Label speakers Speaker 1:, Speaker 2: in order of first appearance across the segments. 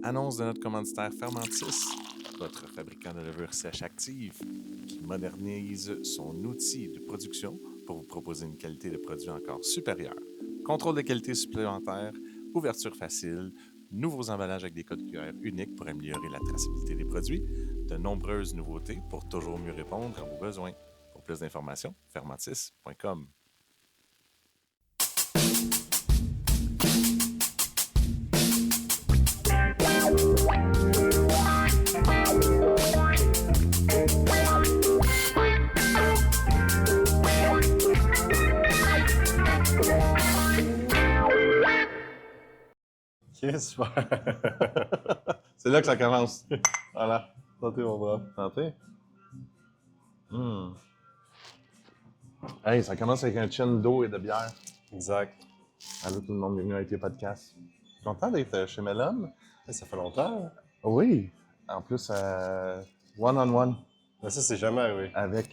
Speaker 1: Annonce de notre commanditaire Fermentis, votre fabricant de levure sèche active, qui modernise son outil de production pour vous proposer une qualité de produit encore supérieure. Contrôle de qualité supplémentaire, ouverture facile, nouveaux emballages avec des codes QR uniques pour améliorer la traçabilité des produits, de nombreuses nouveautés pour toujours mieux répondre à vos besoins. Pour plus d'informations, fermentis.com.
Speaker 2: Ok, super.
Speaker 1: C'est là que ça commence. Voilà.
Speaker 2: Santé, mon brave.
Speaker 1: Santé. Hey, ça commence avec un chin d'eau et de bière.
Speaker 2: Exact.
Speaker 1: Allô tout le monde, bienvenue à tes podcasts. Content d'être chez Melon.
Speaker 2: Hey, ça fait longtemps. Hein?
Speaker 1: Oui. En plus, one-on-one.
Speaker 2: Mais ça, c'est jamais arrivé.
Speaker 1: Avec...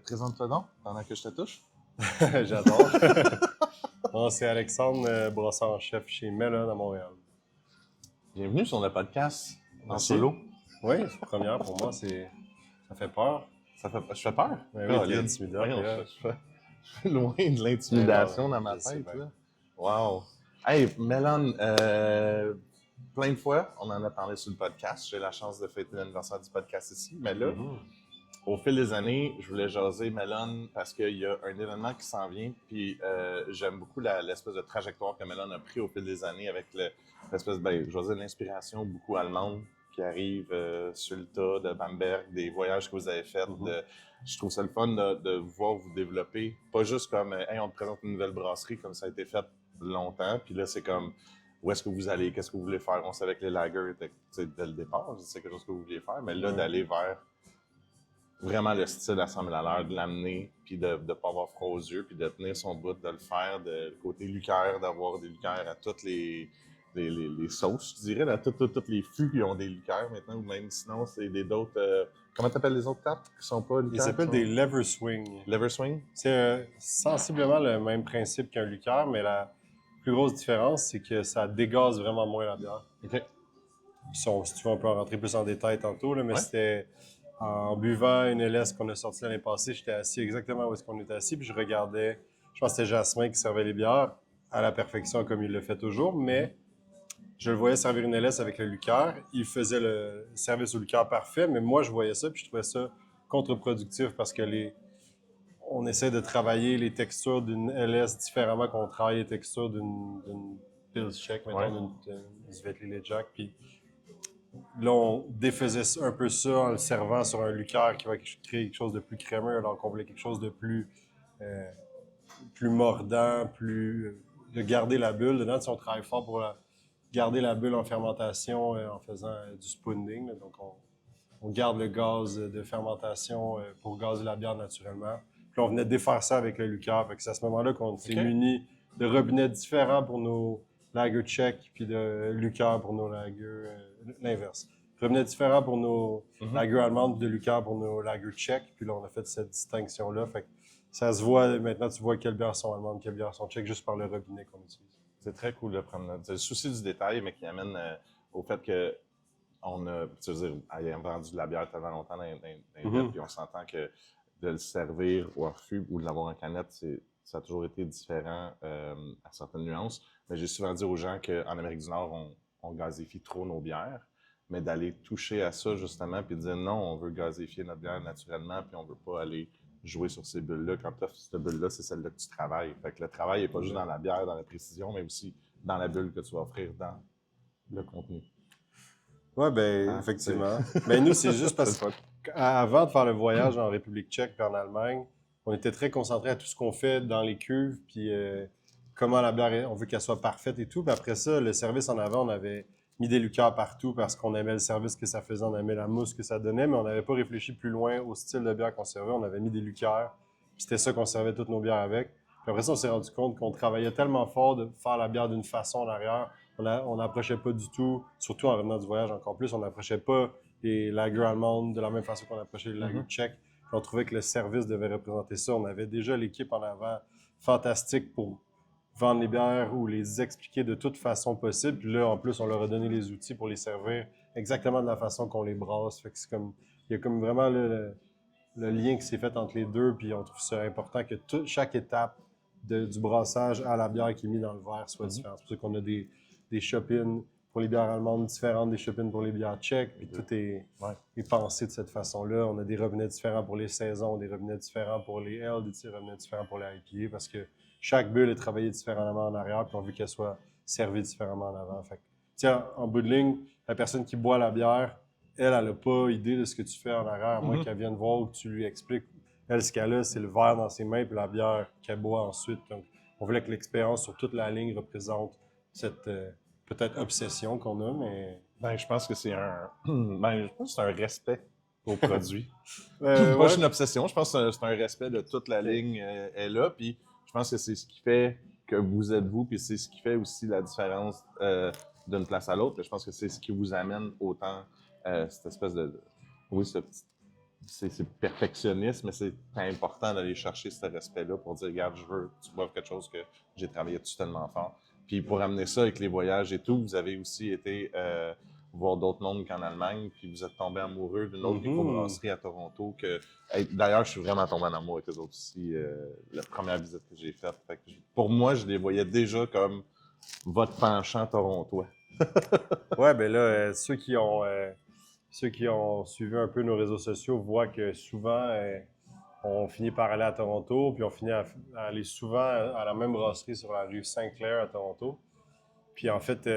Speaker 1: présente-toi donc, pendant que je te touche.
Speaker 2: J'adore. Bon, c'est Alexandre Brossard-chef chez Melon à Montréal.
Speaker 1: Bienvenue sur le podcast en
Speaker 2: Merci.
Speaker 1: solo.
Speaker 2: Oui, c'est la première pour moi. Ça fait peur.
Speaker 1: Je fais peur?
Speaker 2: Oui, t'es intimidant.
Speaker 1: Voyons, je suis loin de l'intimidation dans ma tête. Là. Wow. Hey, Melon, plein de fois, on en a parlé sur le podcast. J'ai la chance de fêter l'anniversaire du podcast ici. Mais là, au fil des années, je voulais jaser Melon parce qu'il y a un événement qui s'en vient. Puis j'aime beaucoup l'espèce de trajectoire que Melon a pris au fil des années avec l'espèce de l'inspiration beaucoup allemande qui arrive sur le tas de Bamberg, des voyages que vous avez faits. Je trouve ça le fun de voir vous développer. Pas juste comme hey, on te présente une nouvelle brasserie comme ça a été fait longtemps. Puis là, c'est comme où est-ce que vous allez, qu'est-ce que vous voulez faire. On savait que les lagers étaient dès le départ, c'est quelque chose que vous vouliez faire. Mais là, d'aller vers vraiment le style à 100 000 à l'heure, de l'amener, puis de ne pas avoir froid aux yeux, puis de tenir son bout, de le faire, de côté liqueur, d'avoir des liqueurs à toutes les sauces, je dirais, à toutes les fûts qui ont des liqueurs maintenant, ou même sinon, c'est d'autres... comment t'appelles les autres tapes qui sont pas liqueurs?
Speaker 2: Ils s'appellent des Lever Swing.
Speaker 1: Lever Swing?
Speaker 2: C'est sensiblement le même principe qu'un liqueur, mais la plus grosse différence, c'est que ça dégaze vraiment moins la bière.
Speaker 1: OK.
Speaker 2: Si tu veux, on peut en rentrer plus en détail tantôt, là, mais
Speaker 1: Ouais.
Speaker 2: C'était... En buvant une LS qu'on a sortie l'année passée, j'étais assis exactement où est-ce qu'on était assis, puis je regardais, je pense que c'était Jasmin qui servait les bières à la perfection comme il le fait toujours, mais je le voyais servir une LS avec le liqueur. Il faisait le service au liqueur parfait, mais moi, je voyais ça, puis je trouvais ça contre-productif parce que on essaie de travailler les textures d'une LS différemment qu'on travaille les textures d'une Pils Check, mettons, d'une Svetli Jack, puis là, on défaisait un peu ça en le servant sur un liqueur qui va créer quelque chose de plus crémeux, alors qu'on voulait quelque chose de plus mordant, de garder la bulle. Dedans, on travaille fort pour garder la bulle en fermentation en faisant du spoonding. Là. Donc, on garde le gaz de fermentation pour gazer la bière naturellement. Puis on venait défaire ça avec le liqueur. Fait que c'est à ce moment-là qu'on s'est muni de robinets différents pour nos lager tchèques, puis de liqueur pour nos lagers, l'inverse. Robinets différents pour nos lagers allemandes, puis de liqueur pour nos lagers tchèques. Puis là, on a fait cette distinction-là. Fait que ça se voit, maintenant, tu vois quelles bières sont allemandes, quelles bières sont tchèques, juste par le robinet qu'on utilise.
Speaker 1: C'est très cool de prendre le souci du détail, mais qui amène au fait que on a, tu veux dire, ayant vendu de la bière tellement longtemps dans les puis on s'entend que de le servir au refus ou de l'avoir en canette, ça a toujours été différent à certaines nuances. Mais j'ai souvent dit aux gens qu'en Amérique du Nord, on gazifie trop nos bières, mais d'aller toucher à ça justement, puis de dire non, on veut gazifier notre bière naturellement, puis on veut pas aller jouer sur ces bulles-là. Quand tu offres cette bulle-là, c'est celle-là que tu travailles. Fait que le travail n'est pas juste dans la bière, dans la précision, mais aussi dans la bulle que tu vas offrir dans le contenu.
Speaker 2: Oui, effectivement. Mais nous, c'est juste parce qu'avant de faire le voyage en République tchèque et en Allemagne, on était très concentrés à tout ce qu'on fait dans les cuves, puis comment la bière, on veut qu'elle soit parfaite et tout. Puis après ça, le service en avant, on avait mis des liqueurs partout parce qu'on aimait le service que ça faisait, on aimait la mousse que ça donnait, mais on n'avait pas réfléchi plus loin au style de bière qu'on servait. On avait mis des liqueurs, puis c'était ça qu'on servait toutes nos bières avec. Puis après ça, on s'est rendu compte qu'on travaillait tellement fort de faire la bière d'une façon en arrière. On n'approchait pas du tout, surtout en revenant du voyage encore plus, on n'approchait pas les lagers allemandes de la même façon qu'on approchait les lagers tchèques. Puis on trouvait que le service devait représenter ça. On avait déjà l'équipe en avant fantastique pour vendre les bières ou les expliquer de toute façon possible. Puis là, en plus, on leur a donné les outils pour les servir exactement de la façon qu'on les brasse. Fait que c'est comme, il y a comme vraiment le lien qui s'est fait entre les deux, puis on trouve ça important que chaque étape du brassage à la bière qui est mise dans le verre soit différente. C'est pour ça qu'on a des shop-ins pour les bières allemandes différentes, des shop-ins pour les bières tchèques, puis tout est pensé de cette façon-là. On a des robinets différents pour les saisons, des robinets différents pour les L, des robinets différents pour les IPA, parce que chaque bulle est travaillée différemment en arrière, puis on veut qu'elle soit servie différemment en avant. Fait que, tiens, en bout de ligne, la personne qui boit la bière, elle n'a pas idée de ce que tu fais en arrière, à moins qu'elle vienne voir ou que tu lui expliques. Elle, ce qu'elle a, c'est le verre dans ses mains puis la bière qu'elle boit ensuite. Donc, on voulait que l'expérience sur toute la ligne représente cette peut-être obsession qu'on a, mais...
Speaker 1: Ben, je pense que c'est un respect au produit.
Speaker 2: Ouais.
Speaker 1: Pas juste une obsession, je pense que c'est un respect de toute la ligne est là, puis je pense que c'est ce qui fait que vous êtes vous, puis c'est ce qui fait aussi la différence d'une place à l'autre. Je pense que c'est ce qui vous amène autant cette espèce de... Oui, c'est perfectionniste, mais c'est important d'aller chercher ce respect-là pour dire, regarde, je veux que tu boives quelque chose que j'ai travaillé dessus tellement fort. Puis pour amener ça avec les voyages et tout, vous avez aussi été voir d'autres mondes qu'en Allemagne, puis vous êtes tombé amoureux d'une autre microbrasserie à Toronto. D'ailleurs, je suis vraiment tombé en amour avec eux autres aussi, la première visite que j'ai faite. Fait que pour moi, je les voyais déjà comme votre penchant torontois.
Speaker 2: Ouais, ben là, ceux qui ont suivi un peu nos réseaux sociaux voient que souvent, on finit par aller à Toronto, puis on finit à aller souvent à la même brasserie sur la rue Saint-Clair à Toronto. Puis en fait,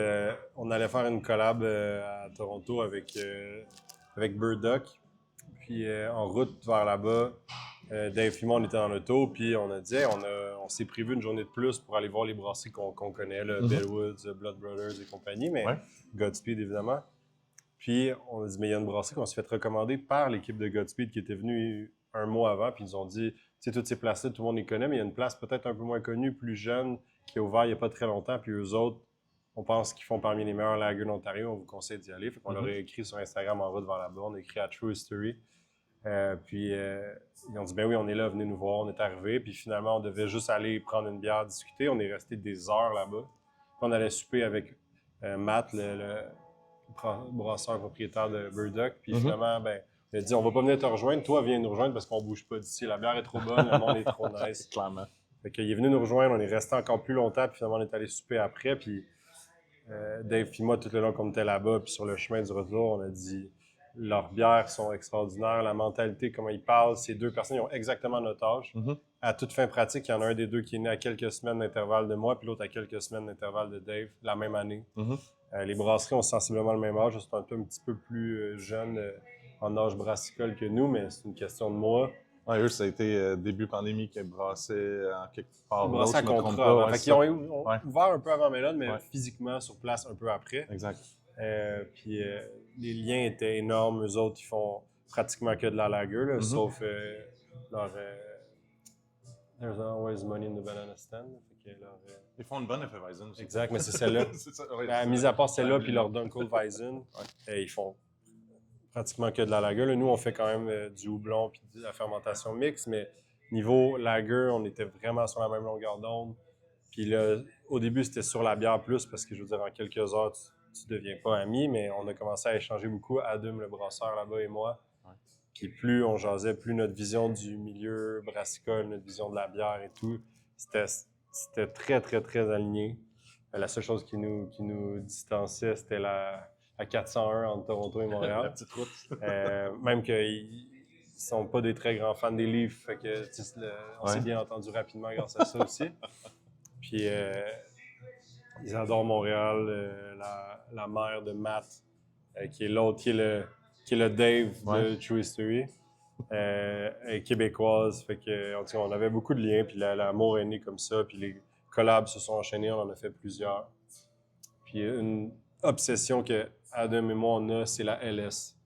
Speaker 2: on allait faire une collab à Toronto avec Bird Duck. Puis en route vers là-bas, Dave et moi, on était dans l'auto, puis on a dit, hey, on s'est prévu une journée de plus pour aller voir les brasseries qu'on connaît, là, Bellwoods, Blood Brothers et compagnie, mais Godspeed évidemment. Puis on a dit, mais il y a une brasserie qu'on s'est fait recommander par l'équipe de Godspeed qui était venue un mois avant, puis ils nous ont dit, tu sais, toutes ces places-là, tout le monde les connaît, mais il y a une place peut-être un peu moins connue, plus jeune, qui est ouverte il n'y a pas très longtemps, puis eux autres, on pense qu'ils font parmi les meilleurs lagers d'Ontario, on vous conseille d'y aller. Fait qu'on leur a écrit sur Instagram en route vers là-bas, on a écrit à True History. Puis ils ont dit, ben oui, on est là, venez nous voir, on est arrivé. Puis finalement, on devait juste aller prendre une bière, discuter. On est resté des heures là-bas. Puis on allait souper avec Matt, le brasseur propriétaire de Burdock. Puis finalement, ben, il a dit, on va pas venir te rejoindre, toi viens nous rejoindre parce qu'on bouge pas d'ici. La bière est trop bonne, le monde est trop nice.
Speaker 1: Clairement.
Speaker 2: Fait qu'il est venu nous rejoindre, on est resté encore plus longtemps, puis finalement, on est allé souper après. Puis Dave et moi, tout le long qu'on était là-bas, puis sur le chemin du retour, on a dit, leurs bières sont extraordinaires, la mentalité, comment ils parlent. Ces deux personnes, ils ont exactement notre âge. À toute fin pratique, il y en a un des deux qui est né à quelques semaines d'intervalle de moi, puis l'autre à quelques semaines d'intervalle de Dave, la même année. Les brasseries ont sensiblement le même âge. C'est un petit peu plus jeune en âge brassicole que nous, mais c'est une question de mois.
Speaker 1: Ouais, eux, ça a été début pandémie qu'ils brassaient en quelque part.
Speaker 2: Ils brassaient à contrat. Fait qu'ils ont ouvert un peu avant Melon, mais physiquement sur place un peu après.
Speaker 1: Exact.
Speaker 2: Puis les liens étaient énormes. Eux autres, ils font pratiquement que de la lager, là, sauf leur There's always money in the banana stand. Fait que
Speaker 1: ils font une bonne Hefeweizen aussi.
Speaker 2: Exact, mais c'est celle-là. Mis à part celle-là, puis leur Dunkelweizen, ils font pratiquement que de la lager. Là, nous, on fait quand même du houblon puis de la fermentation mixte, mais niveau lager, on était vraiment sur la même longueur d'onde. Puis là, au début, c'était sur la bière plus, parce que je veux dire, en quelques heures, tu deviens pas amis, mais on a commencé à échanger beaucoup, Adam, le brasseur là-bas et moi. Puis plus on jasait, plus notre vision du milieu brassicole, notre vision de la bière et tout, c'était très, très, très aligné. La seule chose qui nous distanciait, c'était la 401 entre Toronto et Montréal.
Speaker 1: La petite route.
Speaker 2: Même qu'ils sont pas des très grands fans des livres, fait que on s'est bien entendu rapidement grâce à ça aussi. Puis ils adorent Montréal, la mère de Matt, qui est l'autre, qui est le Dave de True History, est québécoise. Fait que, en tout cas, on avait beaucoup de liens, puis l'amour est né comme ça, puis les collabs se sont enchaînés, on en a fait plusieurs. Puis une obsession que Adam et moi on a, c'est la LS.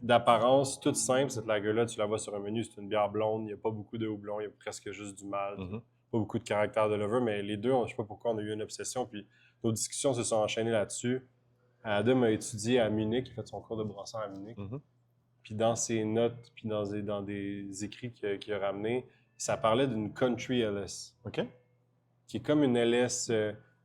Speaker 2: D'apparence, toute simple, cette lager-là, tu la vois sur un menu, c'est une bière blonde, il n'y a pas beaucoup de houblon, il y a presque juste du malt, pas beaucoup de caractère de lever, mais les deux, je ne sais pas pourquoi on a eu une obsession, puis nos discussions se sont enchaînées là-dessus. Adam a étudié à Munich, il a fait son cours de brasseur à Munich. Puis dans ses notes, puis dans des écrits qu'il a ramenés, ça parlait d'une Country LS. qui est comme une LS,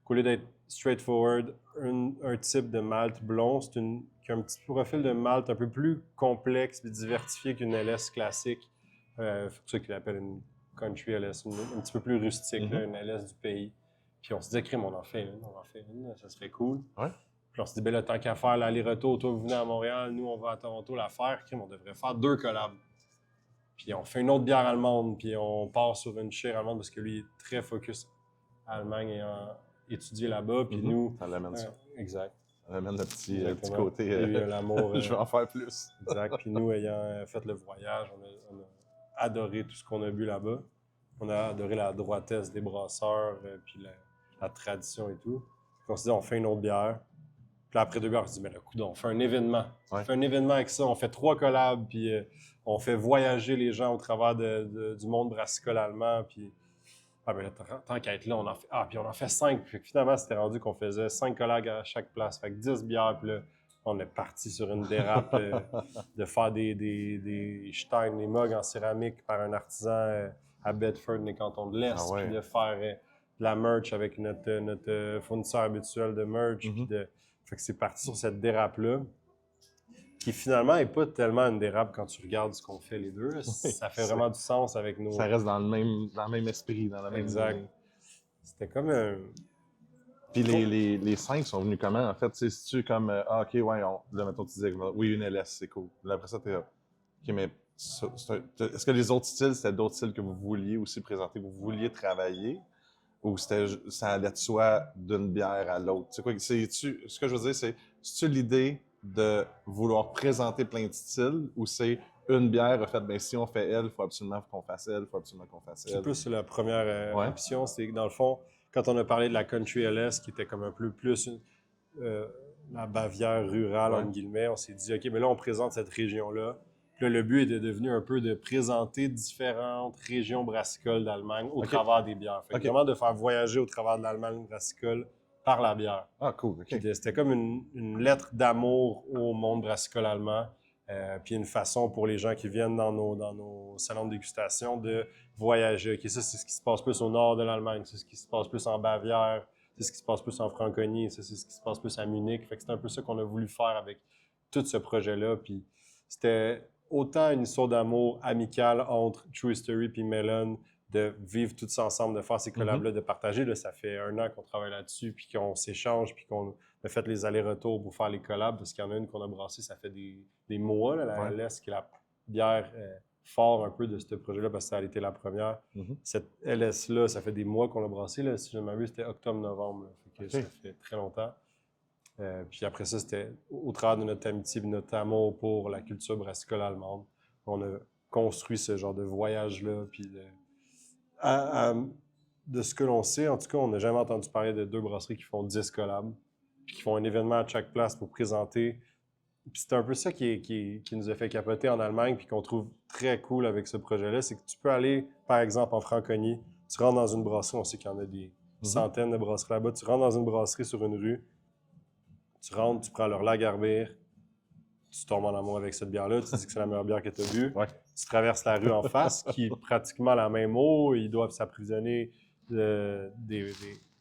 Speaker 2: qu'au lieu d'être straightforward, un type de malt blond, qui a un petit profil de malt un peu plus complexe et diversifié qu'une LS classique. C'est pour ça qu'il l'appelle une country LS, un petit peu plus rustique, là, une LS du pays. Puis on se dit, crime, on en fait une, ça serait cool.
Speaker 1: Ouais.
Speaker 2: Puis on se dit, ben là, tant qu'à faire l'aller-retour, toi, vous venez à Montréal, nous, on va à Toronto la faire, crime, on devrait faire 2 collabs. Puis on fait une autre bière allemande, puis on part sur une chire allemande parce que lui est très focus Allemagne ayant étudié là-bas. Puis nous.
Speaker 1: Ça l'amène ça.
Speaker 2: Exact.
Speaker 1: Ça amène le petit côté.
Speaker 2: L'amour.
Speaker 1: Je veux en faire plus.
Speaker 2: Exact. Puis nous, ayant fait le voyage, on a adoré tout ce qu'on a bu là-bas. On a adoré la droitesse des brasseurs, puis la tradition et tout. Puis on s'est dit, on fait une autre bière. Puis là, après 2 bières, on s'est dit, mais le coup, on fait un événement. Ouais. On fait un événement avec ça. On fait 3 collabs, puis on fait voyager les gens au travers du monde brassicole allemand. Puis, ben là, tant qu'à être là, puis on en fait 5. Puis finalement, c'était rendu qu'on faisait 5 collabs à chaque place. Fait que 10 bières, puis là, on est parti sur une dérape de faire des steins, des mugs en céramique par un artisan à Bedford, dans les cantons de l'Est, puis de faire de la merch avec notre fournisseur habituel de merch. Puis fait que c'est parti sur cette dérape-là, qui finalement n'est pas tellement une dérape quand tu regardes ce qu'on fait les deux. Ça fait vraiment du sens avec nos...
Speaker 1: Ça reste dans le même esprit, dans la même...
Speaker 2: Exact. C'était comme un...
Speaker 1: Puis les 5 sont venus comment, en fait? C'est-tu comme, OK, ouais, là, mettons, tu disais, oui, une LS, c'est cool. Là, après ça, t'es OK, mais est-ce que les autres styles, c'était d'autres styles que vous vouliez aussi présenter, que vous vouliez travailler? Ou ça allait de soi d'une bière à l'autre? C'est quoi? Ce que je veux dire, c'est-tu l'idée de vouloir présenter plein de styles ou c'est une bière, en fait, ben si on fait elle, il faut absolument qu'on fasse elle, il faut absolument qu'on fasse elle?
Speaker 2: C'est plus la première option, c'est que dans le fond, quand on a parlé de la Country LS, qui était comme un peu plus la Bavière rurale, entre guillemets, on s'est dit, OK, mais là, on présente cette région-là. Puis là, le but était devenu un peu de présenter différentes régions brassicoles d'Allemagne au travers des bières. Fait vraiment de faire voyager au travers de l'Allemagne brassicole par la bière.
Speaker 1: Ah, cool. Okay.
Speaker 2: C'était comme une lettre d'amour au monde brassicole allemand. Puis une façon pour les gens qui viennent dans nos salons de dégustation de voyager. OK, ça, c'est ce qui se passe plus au nord de l'Allemagne, c'est ce qui se passe plus en Bavière, c'est ce qui se passe plus en Franconie, c'est ce qui se passe plus à Munich. Fait que c'est un peu ça qu'on a voulu faire avec tout ce projet-là. Puis c'était autant une histoire d'amour amicale entre True History puis Melon, de vivre tous ensemble, de faire ces collabs-là, de partager. Là, ça fait 1 an qu'on travaille là-dessus, puis qu'on s'échange, puis qu'on a fait les allers-retours pour faire les collabs, parce qu'il y en a une qu'on a brassée, ça fait des mois, là, la LS, qui est la bière fort un peu de ce projet-là, parce que ça a été la première. Cette LS-là, ça fait des mois qu'on l'a brassée. Là, si je ne m'abuse, c'était octobre-novembre. Ça fait très longtemps. Puis après ça, c'était au travers de notre amitié et notre amour pour la culture brassicole allemande. On a construit ce genre de voyage-là, puis de ce que l'on sait, en tout cas, on n'a jamais entendu parler de 2 brasseries qui font 10 collabs, puis qui font un événement à chaque place pour présenter. Puis c'est un peu ça qui nous a fait capoter en Allemagne, puis qu'on trouve très cool avec ce projet-là, c'est que tu peux aller, par exemple, en Franconie, tu rentres dans une brasserie, on sait qu'il y en a des centaines de brasseries là-bas, tu rentres dans une brasserie sur une rue, tu rentres, tu prends leur Lagerbier, tu tombes en amour avec cette bière-là, tu dis que c'est la meilleure bière que tu as bu. Tu traverses la rue en face, qui est pratiquement la même eau. Ils doivent s'approvisionner des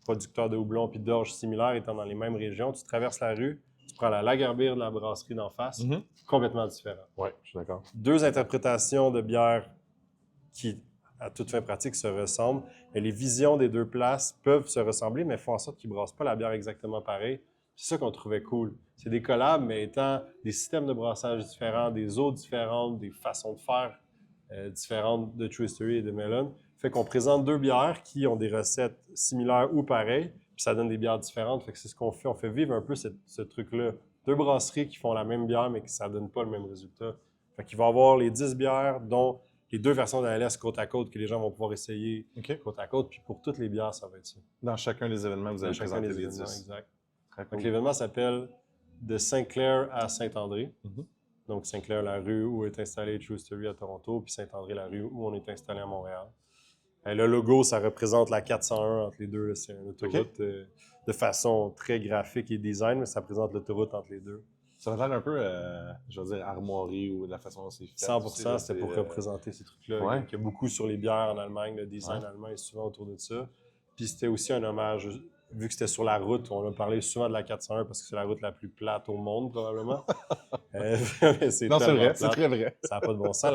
Speaker 2: producteurs de houblon puis d'orge similaires étant dans les mêmes régions. Tu traverses la rue, tu prends la Lagerbier de la brasserie d'en face, complètement différent.
Speaker 1: Oui, je suis d'accord.
Speaker 2: 2 interprétations de bières qui, à toute fin pratique, se ressemblent. Et les visions des 2 places peuvent se ressembler, mais font en sorte qu'ils ne brassent pas la bière exactement pareil. C'est ça qu'on trouvait cool. C'est des collabs, mais étant des systèmes de brassage différents, des eaux différentes, des façons de faire différentes de True History et de Melon. Fait qu'on présente 2 bières qui ont des recettes similaires ou pareilles, puis ça donne des bières différentes. Fait que c'est ce qu'on fait. On fait vivre un peu ce truc-là. 2 brasseries qui font la même bière, mais que ça donne pas le même résultat. Fait qu'il va y avoir les 10 bières, dont les 2 versions de la LS côte à côte que les gens vont pouvoir essayer côte à côte. Puis pour toutes les bières, ça va être ça.
Speaker 1: Dans chacun des événements, vous allez présenter les 10.
Speaker 2: Exact. Cool. Donc, l'événement s'appelle de Saint-Clair à Saint-André. Donc, Saint-Clair, la rue où est installée True History à Toronto, puis Saint-André, la rue où on est installé à Montréal. Le logo, ça représente la 401 entre les deux. Là. C'est une autoroute de façon très graphique et design, mais ça présente l'autoroute entre les deux.
Speaker 1: Ça a l'air un peu, je veux dire, armoirie ou de la façon dont c'est fait.
Speaker 2: 100%, c'était pour représenter ces trucs-là. Il y a beaucoup sur les bières en Allemagne. Le design allemand est souvent autour de ça. Puis c'était aussi un hommage, vu que c'était sur la route, on a parlé souvent de la 401 parce que c'est la route la plus plate au monde, probablement. C'est
Speaker 1: Non, c'est vrai,
Speaker 2: plate.
Speaker 1: c'est très vrai.
Speaker 2: Ça n'a pas de bon sens.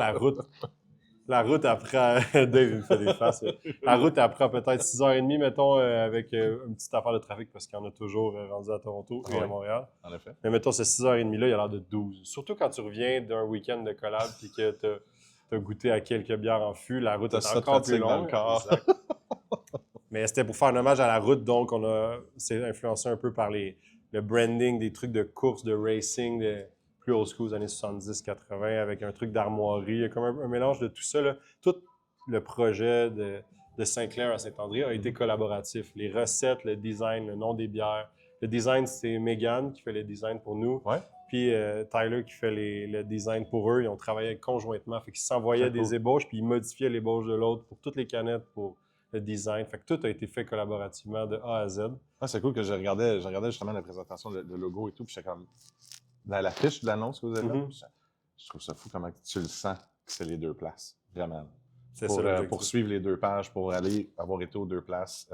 Speaker 2: La route après, Dave il me fait des faces. La route après peut-être 6h30, mettons, avec une petite affaire de trafic parce qu'il y en a toujours rendu à Toronto et à Montréal.
Speaker 1: En effet.
Speaker 2: Mais mettons, ces 6h30-là, il y a l'air de 12. Surtout quand tu reviens d'un week-end de collab et que tu as goûté à quelques bières en fût, la route est encore plus longue.
Speaker 1: Dans le corps.
Speaker 2: Exact. Mais c'était pour faire un hommage à la route, donc c'est influencé un peu par le branding des trucs de course, de racing, plus old school, années 70-80, avec un truc d'armoirie. Il y a comme un mélange de tout ça. Là. Tout le projet de Saint-Clair à Saint-André a été collaboratif. Les recettes, le design, le nom des bières. Le design, c'est Megan qui fait le design pour nous.
Speaker 1: Ouais.
Speaker 2: Puis Tyler qui fait le design pour eux. Ils ont travaillé conjointement. Fait qu'ils s'envoyaient des ébauches, puis ils modifiaient l'ébauche de l'autre pour toutes les canettes, pour le design. Fait que tout a été fait collaborativement de A à Z.
Speaker 1: Ah, c'est cool que je regardais justement la présentation, le logo et tout, puis j'étais comme... La fiche de l'annonce que vous avez faite, je trouve ça fou comment tu le sens que c'est les deux places. Vraiment. Pour suivre les deux pages, pour aller avoir été aux deux places,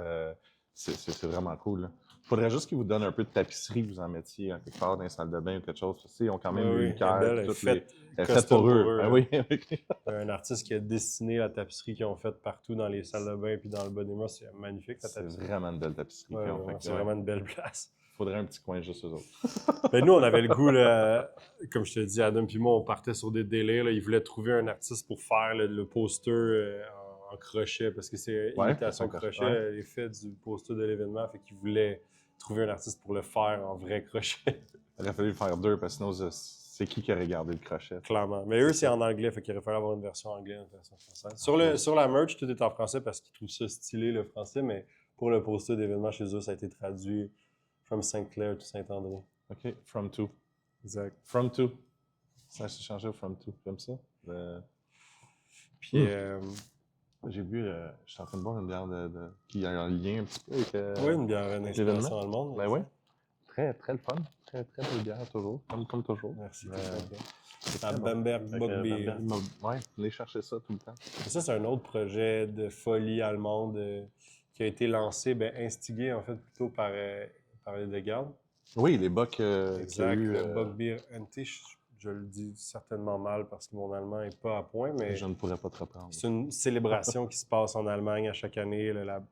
Speaker 1: c'est vraiment cool. Il faudrait juste qu'ils vous donnent un peu de tapisserie, que vous en mettiez quelque part dans les salles de bain ou quelque chose. Tu sais, ils ont quand même eu une carte. Elle est faite pour eux. Ah, oui.
Speaker 2: Un artiste qui a dessiné la tapisserie qu'ils ont faite partout dans les salles de bain et dans le bas des murs. C'est magnifique, la tapisserie.
Speaker 1: C'est vraiment une belle tapisserie.
Speaker 2: C'est vraiment une belle place.
Speaker 1: Il faudrait un petit coin juste eux autres.
Speaker 2: Ben, nous, on avait le goût, là, comme je te dis, Adam puis moi, on partait sur des délires. Là. Ils voulaient trouver un artiste pour faire le poster en crochet, parce que c'est imitation crochet, l'effet du poster de l'événement. Fait qu'ils voulaient trouver un artiste pour le faire en vrai crochet.
Speaker 1: Il aurait fallu faire deux, parce que sinon, c'est qui aurait gardé le crochet?
Speaker 2: Clairement. Mais eux, c'est en anglais, fait qu'il aurait fallu avoir une version anglaise, une version française. Sur la merch, tout est en français parce qu'ils trouvent ça stylé, le français, mais pour le poster d'événement chez eux, ça a été traduit From Saint-Clair to Saint-André.
Speaker 1: OK, From To.
Speaker 2: Exact.
Speaker 1: From To. Ça s'est changé au From To, comme ça.
Speaker 2: Puis,
Speaker 1: j'ai vu, je suis en train de boire une bière qui a un lien un petit peu avec
Speaker 2: oui, une bière d'inspiration dans le monde.
Speaker 1: Ben oui. Très, très le fun. Très, très belle bière, toujours. Comme toujours.
Speaker 2: Merci. La Bamberg Bock-Beer.
Speaker 1: Oui, venez chercher ça tout le temps.
Speaker 2: Ça, c'est un autre projet de folie allemande qui a été lancé, instigé en fait plutôt par les Degarde.
Speaker 1: Oui, les Bock.
Speaker 2: Exact. Le Bock-Beer NT, je le dis certainement mal parce que mon allemand n'est pas à point, mais
Speaker 1: je ne pourrais pas te reprendre.
Speaker 2: C'est une célébration qui se passe en Allemagne à chaque année. La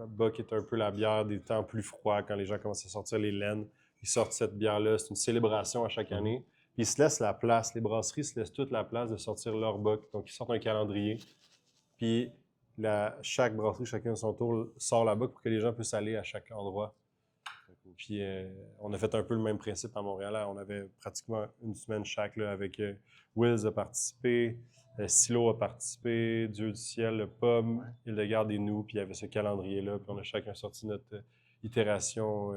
Speaker 2: Bock est un peu la bière des temps plus froids, quand les gens commencent à sortir les laines. Ils sortent cette bière-là. C'est une célébration à chaque année. Puis ils se laissent la place. Les brasseries se laissent toute la place de sortir leur Bock. Donc, ils sortent un calendrier. Puis chaque brasserie, chacun à son tour, sort la Bock pour que les gens puissent aller à chaque endroit. Puis on a fait un peu le même principe à Montréal. On avait pratiquement une semaine chaque là, avec Wills a participé, Silo a participé, Dieu du ciel, le Pomme, Hildegarde et nous. Puis il y avait ce calendrier-là. Puis on a chacun sorti notre itération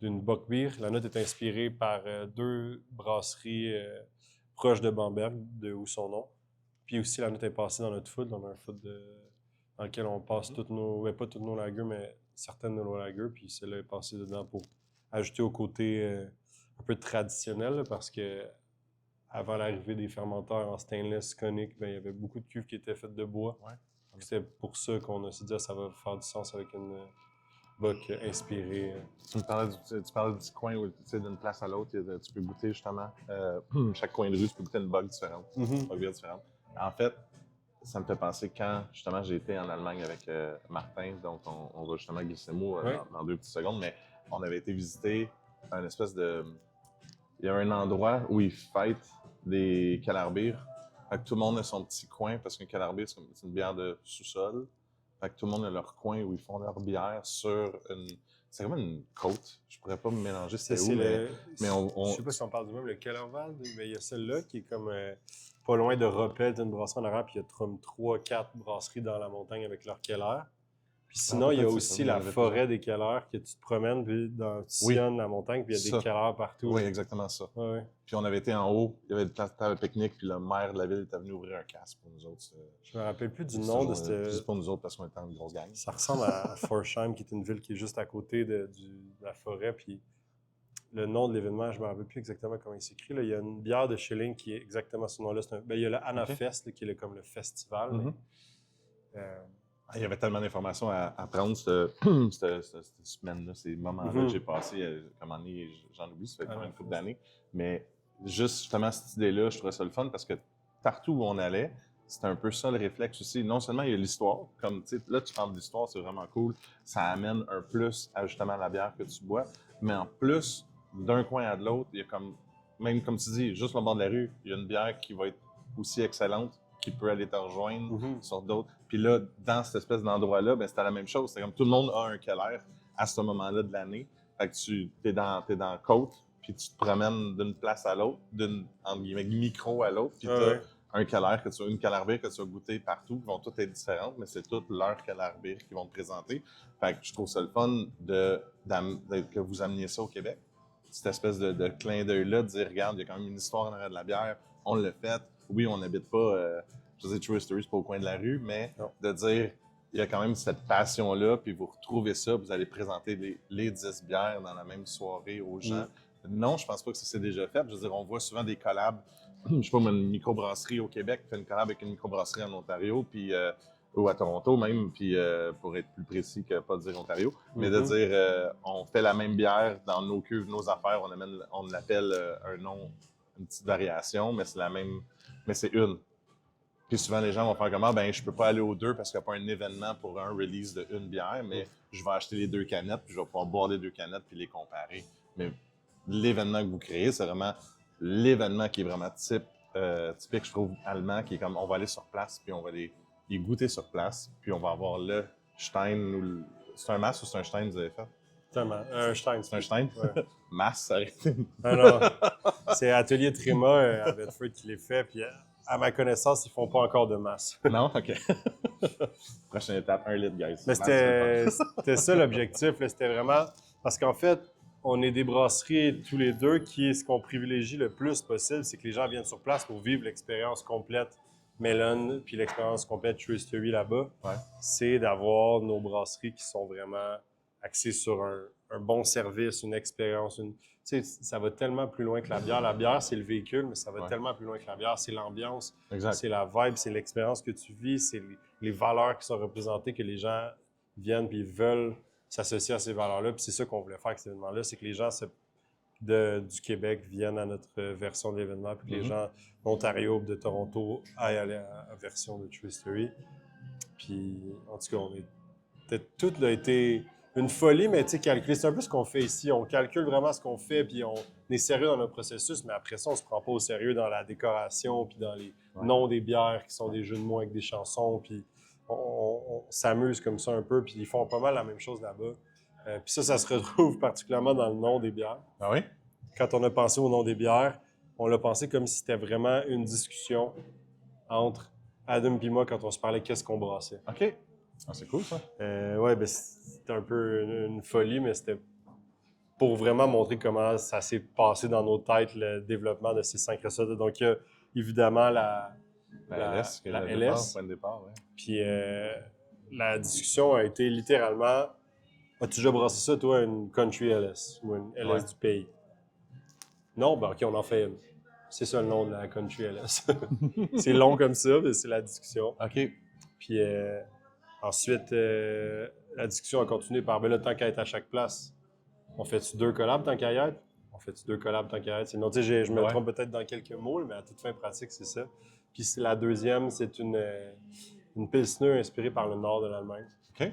Speaker 2: d'une Bock Beer. La note est inspirée par deux brasseries proches de Bamberg, de où son nom. Puis aussi, la note est passée dans notre food. On a un food dans lequel on passe toutes nos... pas toutes nos lagers, mais certaines de nos lagers. Puis celle-là est passée dedans pour ajouter au côté un peu traditionnel, là, parce que avant l'arrivée des fermenteurs en stainless conique, il y avait beaucoup de cuves qui étaient faites de bois. Ouais. C'est pour ça qu'on a s'est dit ça va faire du sens avec une Bock inspirée.
Speaker 1: Tu parlais du coin où, d'une place à l'autre, tu peux goûter justement chaque coin de rue, tu peux goûter une Bock différente, une Bock bière différente. En fait, ça me fait penser quand justement j'ai été en Allemagne avec Martin, donc on va justement glisser le mot dans 2 petites secondes, mais on avait été visiter un espèce de... Il y a un endroit où ils fêtent des Kellerbier. Fait que tout le monde a son petit coin, parce qu'un Kellerbier, c'est une bière de sous-sol. Fait que tout le monde a leur coin où ils font leur bière sur une... C'est comme une côte. Je pourrais pas me mélanger c'était où, mais on...
Speaker 2: Je sais pas si on parle du même, le Kellerwald, mais il y a celle-là qui est comme pas loin de Roppel, d'une brasserie en arrière, puis il y a 3-4 brasseries dans la montagne avec leur Keller. Puis sinon, il y a aussi la forêt des Keller, que tu te promènes, puis tu sillonnes la montagne, puis il y a des Keller partout.
Speaker 1: Oui, exactement ça.
Speaker 2: Ouais.
Speaker 1: Puis on avait été en haut, il y avait une place de table pique-nique, puis le maire de la ville était venu ouvrir un casque pour nous autres.
Speaker 2: Je me rappelle plus du nom de cette...
Speaker 1: Juste pour nous autres, parce qu'on était une grosse gang.
Speaker 2: Ça ressemble à Forsheim, qui est une ville qui est juste à côté de la forêt, puis le nom de l'événement, je ne me rappelle plus exactement comment il s'écrit. Là. Il y a une bière de Schilling qui est exactement ce nom-là. Il y a le Anna Fest, là, qui est comme le festival.
Speaker 1: Il y avait tellement d'informations à prendre cette semaine-là, ces moments-là que j'ai passés. À un moment donné, j'en oublie, ça fait quand même une couple d'années. Mais juste justement cette idée-là, je trouvais ça le fun parce que partout où on allait, c'était un peu ça le réflexe aussi. Non seulement il y a l'histoire, comme tu sais, là tu parles d'histoire, c'est vraiment cool. Ça amène un plus à justement la bière que tu bois. Mais en plus, d'un coin à de l'autre, il y a comme, même comme tu dis, juste le bord de la rue, il y a une bière qui va être aussi excellente, qui peut aller te rejoindre sur d'autres. Puis là, dans cette espèce d'endroit-là, ben, c'était la même chose. C'est comme tout le monde a un Keller à ce moment-là de l'année. Fait que tu es dans la côte, puis tu te promènes d'une place à l'autre, d'une entre guillemets, micro à l'autre, puis tu as un Keller, une Keller que tu vas goûter partout, qui vont toutes être différentes, mais c'est toutes leurs Keller qui vont te présenter. Fait que je trouve ça le fun que vous ameniez ça au Québec. Cette espèce de clin d'œil-là, de dire, regarde, il y a quand même une histoire en arrière de la bière, on l'a fait. Oui, on n'habite pas, je veux dire, True History, c'est pas au coin de la rue, mais de dire, il y a quand même cette passion-là, puis vous retrouvez ça, vous allez présenter les 10 bières dans la même soirée aux gens. Non, je pense pas que ça s'est déjà fait. Je veux dire, on voit souvent des collabs, je sais pas, une microbrasserie au Québec fait une collab avec une microbrasserie en Ontario, puis ou à Toronto même, puis pour être plus précis que pas dire Ontario, mais de dire on fait la même bière dans nos cuves, nos affaires, on l'appelle un nom, une petite variation, mais c'est la même, mais c'est une. Puis souvent les gens vont faire comment, ben je peux pas aller aux deux parce qu'il n'y a pas un événement pour un release de une bière, mais je vais acheter les 2 canettes, puis je vais pouvoir boire les 2 canettes puis les comparer. Mais l'événement que vous créez, c'est vraiment l'événement qui est vraiment typique, je trouve, allemand, qui est comme on va aller sur place, puis on va les goûter sur place, puis on va avoir le Stein ou c'est un Mass ou c'est un Stein vous avez fait?
Speaker 2: C'est un Stein.
Speaker 1: C'est un Stein?
Speaker 2: Ouais.
Speaker 1: Mass, ça aurait été...
Speaker 2: Ah non, c'est Atelier Tréma à Bedford qui les fait, puis à ma connaissance, ils font pas encore de masse.
Speaker 1: Non? OK. Prochaine étape, 1 litre, guys.
Speaker 2: Mais c'était ça l'objectif, là, c'était vraiment... Parce qu'en fait, on est des brasseries tous les deux qui, ce qu'on privilégie le plus possible, c'est que les gens viennent sur place pour vivre l'expérience complète Melon, puis l'expérience complète True History là-bas.
Speaker 1: Ouais.
Speaker 2: C'est d'avoir nos brasseries qui sont vraiment axées sur un bon service, une expérience. Tu sais, ça va tellement plus loin que la bière. La bière, c'est le véhicule, mais ça va tellement plus loin que la bière. C'est l'ambiance, c'est la vibe, c'est l'expérience que tu vis, c'est les valeurs qui sont représentées, que les gens viennent puis veulent s'associer à ces valeurs-là. Puis c'est ça qu'on voulait faire avec cet événement-là, c'est que les gens du Québec viennent à notre version de l'événement, puis que les gens d'Ontario ou de Toronto aillent à la version de True History. Puis, en tout cas, tout a été une folie, mais tu sais, calculé. C'est un peu ce qu'on fait ici. On calcule vraiment ce qu'on fait, puis on est sérieux dans notre processus, mais après ça, on se prend pas au sérieux dans la décoration, puis dans les noms des bières qui sont des jeux de mots avec des chansons, puis on s'amuse comme ça un peu, puis ils font pas mal la même chose là-bas. Puis ça se retrouve particulièrement dans le nom des bières.
Speaker 1: Ah oui?
Speaker 2: Quand on a pensé au nom des bières, on l'a pensé comme si c'était vraiment une discussion entre Adam et moi quand on se parlait qu'est-ce qu'on brassait.
Speaker 1: OK. Ah, c'est cool, ça.
Speaker 2: Ouais, ben c'était un peu une folie, mais c'était pour vraiment montrer comment ça s'est passé dans nos têtes, le développement de ces 5 recettes. Donc, il y a évidemment la
Speaker 1: LS,
Speaker 2: la
Speaker 1: le
Speaker 2: LS.
Speaker 1: point de départ, ouais.
Speaker 2: Puis la discussion a été littéralement as-tu déjà brassé ça, toi, une Country LS ou une LS du pays? Non? Ben OK, on en fait une. C'est ça le nom de la Country LS. C'est long comme ça, mais c'est la discussion.
Speaker 1: OK.
Speaker 2: Puis ensuite, la discussion a continué par, ben là, tant qu'à être à chaque place, on fait-tu 2 collabs tant qu'à y être? On fait-tu 2 collabs tant qu'à y être? Sinon, tu sais, je me trompe peut-être dans quelques mots, mais à toute fin pratique, c'est ça. Puis la deuxième, c'est une Pilsner inspirée par le nord de l'Allemagne.
Speaker 1: OK.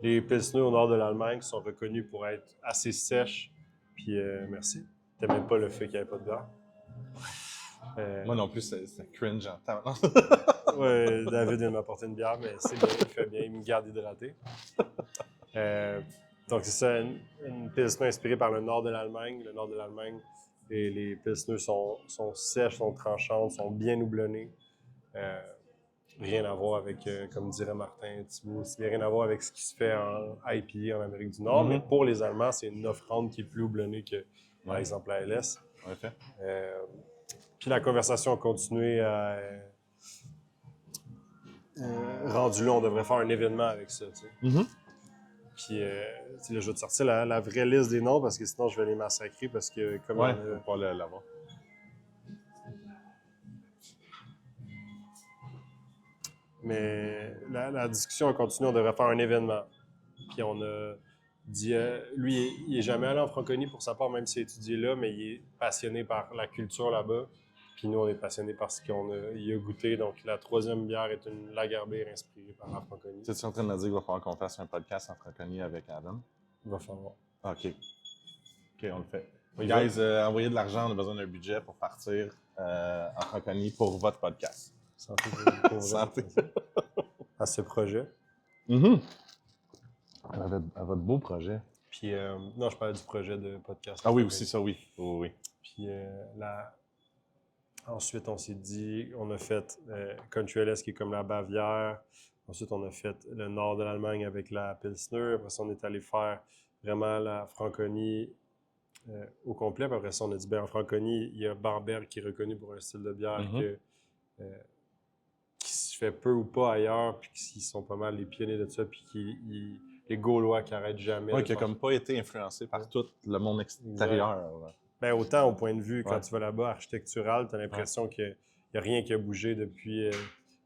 Speaker 2: Les Pilsner au nord de l'Allemagne sont reconnus pour être assez sèches. Puis merci. T'aimais pas le fait qu'il n'y avait pas de bière?
Speaker 1: Moi non plus, c'est cringe en temps.
Speaker 2: Ouais, David vient m'apporter une bière, mais c'est bien, il fait bien, il me garde hydraté. Donc c'est ça, une Pilsner inspirée par le nord de l'Allemagne. Le nord de l'Allemagne, les Pilsner sont sèches, sont tranchantes, sont bien houblonnées. Rien à voir avec, comme dirait Martin Thibault, rien à voir avec ce qui se fait en IPA en Amérique du Nord, mais pour les Allemands, c'est une offrande qui est plus houblonnée que, par exemple, la LS.
Speaker 1: En effet.
Speaker 2: Puis la conversation a continué à... rendu là, on devrait faire un événement avec ça, tu sais. Puis là, je vais te sortir la vraie liste des noms, parce que sinon, je vais les massacrer, parce que comme
Speaker 1: ouais, faut pas l'avoir.
Speaker 2: Mais la discussion a continué, on devrait faire un événement. Puis on a dit, lui, il n'est jamais allé en Franconie pour sa part, même s'il a étudié là, mais il est passionné par la culture là-bas. Puis nous, on est passionnés par ce qu'il a goûté. Donc la 3e bière est une Lagerbier inspirée par la Franconie.
Speaker 1: Tu es en train de me dire qu'il va falloir qu'on fasse un podcast en Franconie avec Adam?
Speaker 2: Il va falloir.
Speaker 1: OK. OK, on le fait. Guys, envoyez de l'argent, on a besoin d'un budget pour partir en Franconie pour votre podcast.
Speaker 2: Santé pour
Speaker 1: Santé.
Speaker 2: À ce projet.
Speaker 1: Mm-hmm. À votre beau projet.
Speaker 2: Puis, non, je parlais du projet de podcast.
Speaker 1: Ah oui, aussi ça, oui. Oui.
Speaker 2: Puis ensuite, on s'est dit, on a fait Country LS qui est comme la Bavière. Ensuite, on a fait le nord de l'Allemagne avec la Pilsner. Après ça, on est allé faire vraiment la Franconie au complet. Puis après ça, on a dit, en Franconie, il y a Bamberg qui est reconnu pour un style de bière qui se fait peu ou pas ailleurs, puis qui sont pas mal les pionniers de ça, puis les Gaulois qui n'arrêtent jamais.
Speaker 1: Oui, qui n'a comme pas été influencé par tout le monde extérieur.
Speaker 2: Ben, autant au point de vue, quand tu vas là-bas, architectural, tu as l'impression qu'il n'y a rien qui a bougé depuis le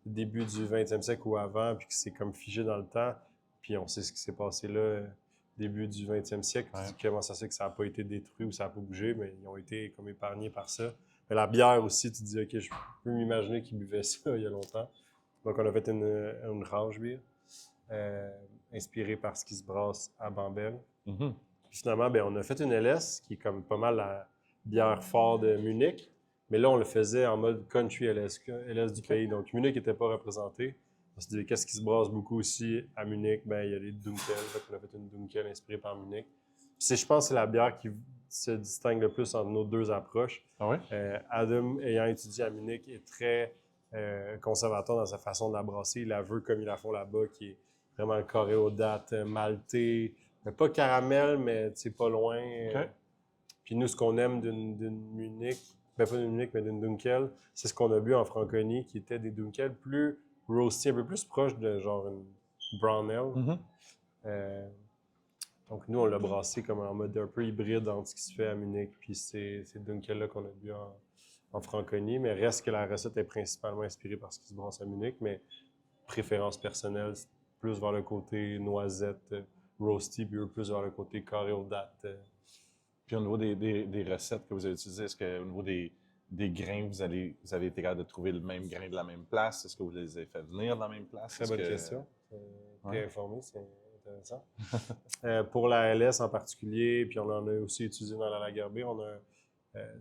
Speaker 2: début du 20e siècle ou avant, puis que c'est comme figé dans le temps. Puis on sait ce qui s'est passé là, début du 20e siècle. Comment ça se fait que ça n'a pas été détruit ou ça n'a pas bougé, mais ils ont été comme épargnés par ça. Mais la bière aussi, tu te dis, OK, je peux m'imaginer qu'ils buvaient ça il y a longtemps. Donc on a fait une range bière inspirée par ce qui se brasse à Bamberg.
Speaker 1: Mm-hmm.
Speaker 2: Puis finalement, on a fait une LS qui est comme pas mal la bière fort de Munich. Mais là, on le faisait en mode country LS du pays. Donc Munich n'était pas représenté. On s'est dit, qu'est-ce qui se brasse beaucoup aussi à Munich? Il y a les Dunkel. On a fait une Dunkel inspirée par Munich. Puis je pense que c'est la bière qui se distingue le plus entre nos deux approches.
Speaker 1: Ah oui?
Speaker 2: Adam, ayant étudié à Munich, est très conservateur dans sa façon de la brasser. Il la veut comme ils la font là-bas, qui est vraiment carré aux dates, malté. Pas caramel, mais pas loin.
Speaker 1: Okay.
Speaker 2: Puis nous, ce qu'on aime d'une Munich, pas d'une Munich, mais d'une Dunkel, c'est ce qu'on a bu en Franconie, qui étaient des Dunkel plus roasty, un peu plus proche de genre une brown ale. Mm-hmm. Donc nous, on l'a brassé comme en mode un peu hybride entre ce qui se fait à Munich, puis ces Dunkel-là qu'on a bu en Franconie. Mais reste que la recette est principalement inspirée par ce qui se brasse à Munich, mais préférence personnelle, plus vers le côté noisette, roasty, puis plus vers le côté carré aux dates.
Speaker 1: Puis au niveau des recettes que vous avez utilisées, est-ce qu'au niveau des grains, vous avez été capable de trouver le même grain de la même place? Est-ce que vous les avez fait venir de la même place?
Speaker 2: Très bonne question. T'es informé, c'est intéressant. Pour la LS en particulier, puis on en a aussi utilisé dans la Lagerbier, on a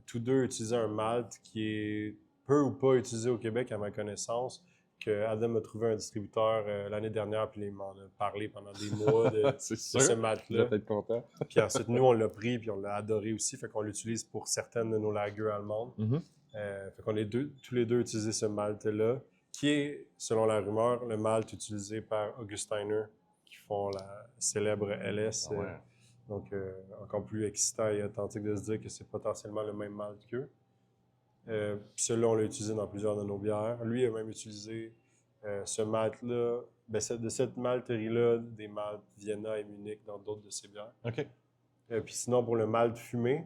Speaker 2: tous deux utilisé un malt qui est peu ou pas utilisé au Québec à ma connaissance, que Adam a trouvé un distributeur l'année dernière, puis il m'en a parlé pendant des mois de ce malt-là.
Speaker 1: Vous êtes content.
Speaker 2: Puis ensuite, nous, on l'a pris, puis on l'a adoré aussi, fait qu'on l'utilise pour certaines de nos lagers allemandes.
Speaker 1: Mm-hmm.
Speaker 2: Fait qu'on a tous les deux utilisé ce malt-là, qui est, selon la rumeur, le malt utilisé par Augustiner, qui font la célèbre LS.
Speaker 1: Ah ouais.
Speaker 2: Donc, encore plus excitant et authentique de se dire que c'est potentiellement le même malt qu'eux. Puis celui-là, on l'a utilisé dans plusieurs de nos bières. Lui a même utilisé ce malt-là, de cette malterie-là, des maltes Vienna et Munich dans d'autres de ses bières.
Speaker 1: OK.
Speaker 2: Puis sinon, pour le malt fumé,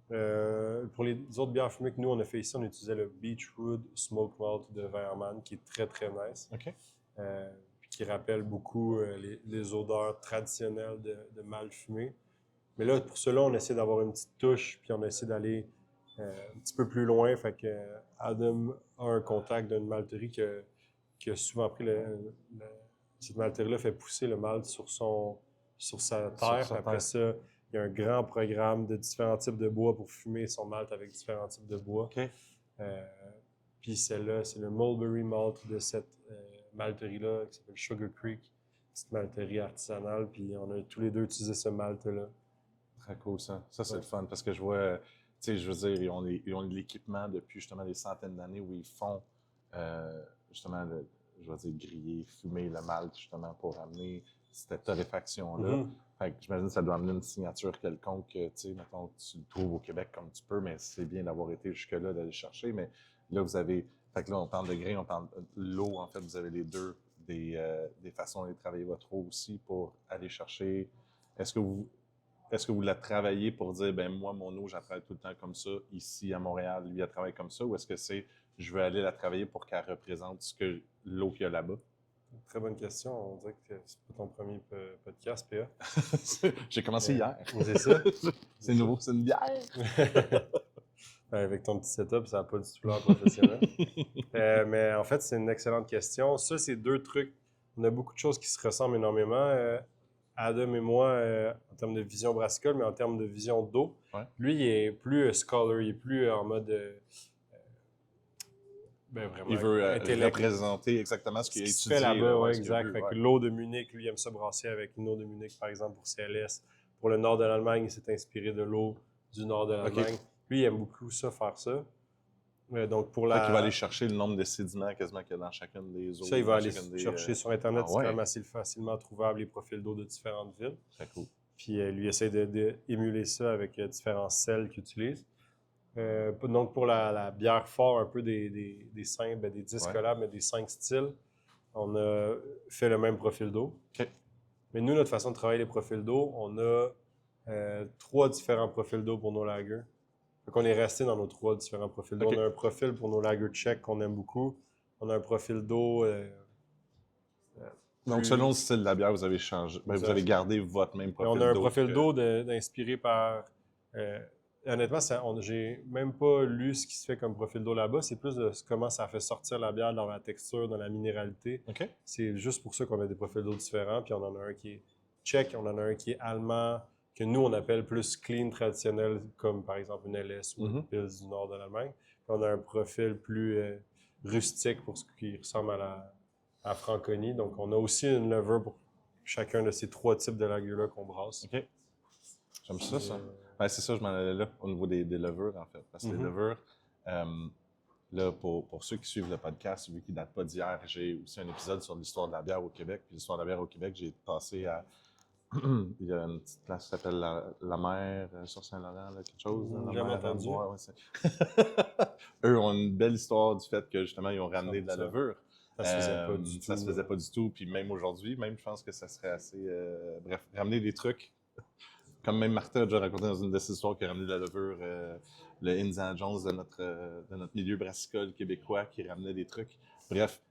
Speaker 2: pour les autres bières fumées que nous, on a fait ici, on utilisait le Beechwood Smoke Malt de Wehrmann, qui est très, très nice.
Speaker 1: OK.
Speaker 2: Puis qui rappelle beaucoup les odeurs traditionnelles de malt fumé. Mais là, pour cela, on essaie d'avoir une petite touche, puis on essaie d'aller un petit peu plus loin. Fait que Adam a un contact d'une malterie qui a souvent pris cette malterie-là fait pousser le malt sur sa terre. Après ça, il y a un grand programme de différents types de bois pour fumer son malt avec différents types de bois.
Speaker 1: Okay.
Speaker 2: Puis celle-là, c'est le Mulberry Malt de cette malterie-là qui s'appelle Sugar Creek, petite malterie artisanale. Puis on a tous les deux utilisé ce malt-là.
Speaker 1: Très cool, ça. Ça, c'est le fun parce que je vois, tu sais, je veux dire, ils ont de l'équipement depuis justement des centaines d'années où ils font justement, je vais dire, griller, fumer le malt justement pour amener cette torréfaction-là.
Speaker 2: Mm-hmm.
Speaker 1: Fait que j'imagine que ça doit amener une signature quelconque, tu sais, mettons, tu le trouves au Québec comme tu peux, mais c'est bien d'avoir été jusque-là, d'aller chercher. Mais là, vous avez, fait que là, on parle de grains, on parle de l'eau, en fait, vous avez les deux, des façons de travailler votre eau aussi pour aller chercher. Est-ce que vous est-ce que vous la travaillez pour dire, ben moi, mon eau, je la travaille tout le temps comme ça, ici à Montréal, lui, elle travaille comme ça, ou est-ce que c'est, je veux aller la travailler pour qu'elle représente ce que l'eau qu'il y a là-bas?
Speaker 2: Très bonne question. On dirait que c'est pas ton premier podcast, PA.
Speaker 1: J'ai commencé hier.
Speaker 2: C'est ça?
Speaker 1: C'est nouveau, c'est une bière.
Speaker 2: Avec ton petit setup, ça n'a pas du tout l'air professionnel. Mais en fait, c'est une excellente question. Ça, c'est deux trucs. On a beaucoup de choses qui se ressemblent énormément. Adam et moi, en termes de vision brassicole, mais en termes de vision d'eau, lui, il est plus scholar, il est plus en mode vraiment
Speaker 1: il veut représenter exactement ce qu'il a étudié.
Speaker 2: Fait là-bas, oui, exact. Fait que l'eau de Munich, lui, il aime ça brasser avec une eau de Munich, par exemple, pour CLS. Pour le nord de l'Allemagne, il s'est inspiré de l'eau du nord de l'Allemagne. Lui, il aime beaucoup ça, faire ça. Donc pour
Speaker 1: il va aller chercher le nombre de sédiments quasiment qu'il y a dans chacune des eaux.
Speaker 2: Ça, il va aller chercher sur Internet. C'est quand même assez facilement trouvable, les profils d'eau de différentes villes.
Speaker 1: Très cool.
Speaker 2: Puis lui essaie d'émuler ça avec différents sels qu'il utilise. Donc pour la bière fort, un peu des 10 collabs, mais des 5 styles, on a fait le même profil d'eau.
Speaker 1: Okay.
Speaker 2: Mais nous, notre façon de travailler les profils d'eau, on a 3 différents profils d'eau pour nos lagers. Donc on est resté dans nos 3 différents profils d'eau. On a un profil pour nos lagers tchèques qu'on aime beaucoup. On a un profil d'eau...
Speaker 1: donc selon le style de la bière, vous avez changé. Vous avez gardé votre même profil d'eau.
Speaker 2: On a un profil d'eau inspiré par... honnêtement, j'ai même pas lu ce qui se fait comme profil d'eau là-bas. C'est plus de comment ça fait sortir la bière dans la texture, dans la minéralité.
Speaker 1: Okay.
Speaker 2: C'est juste pour ça qu'on a des profils d'eau différents. Puis on en a un qui est tchèque, on en a un qui est allemand, que nous, on appelle plus clean traditionnel, comme par exemple une LS ou une Pils du nord de l'Allemagne. Puis on a un profil plus rustique pour ce qui ressemble à la Franconie. Donc, on a aussi une lever pour chacun de ces 3 types de lagers-là qu'on brasse.
Speaker 1: OK. J'aime ça. C'est ça, je m'en allais là, au niveau des levures, en fait. Parce que les levures, là, pour ceux qui suivent le podcast, vu qu'il ne date pas d'hier, j'ai aussi un épisode sur l'histoire de la bière au Québec. Puis l'histoire de la bière au Québec, j'ai passé à... Il y a une petite place qui s'appelle la Mer sur Saint-Laurent, là, quelque chose.
Speaker 2: Jamais entendu.
Speaker 1: Eux ont une belle histoire du fait que, justement, ils ont ramené de la levure.
Speaker 2: Ça se faisait pas du tout.
Speaker 1: Ça se faisait pas du tout. Puis même aujourd'hui, je pense que ça serait assez... bref, ramener des trucs. Comme même Martha a déjà raconté dans une de ses histoires qui a ramené de la levure, le Indiana Jones de notre milieu brassicole québécois qui ramenait des trucs. Bref,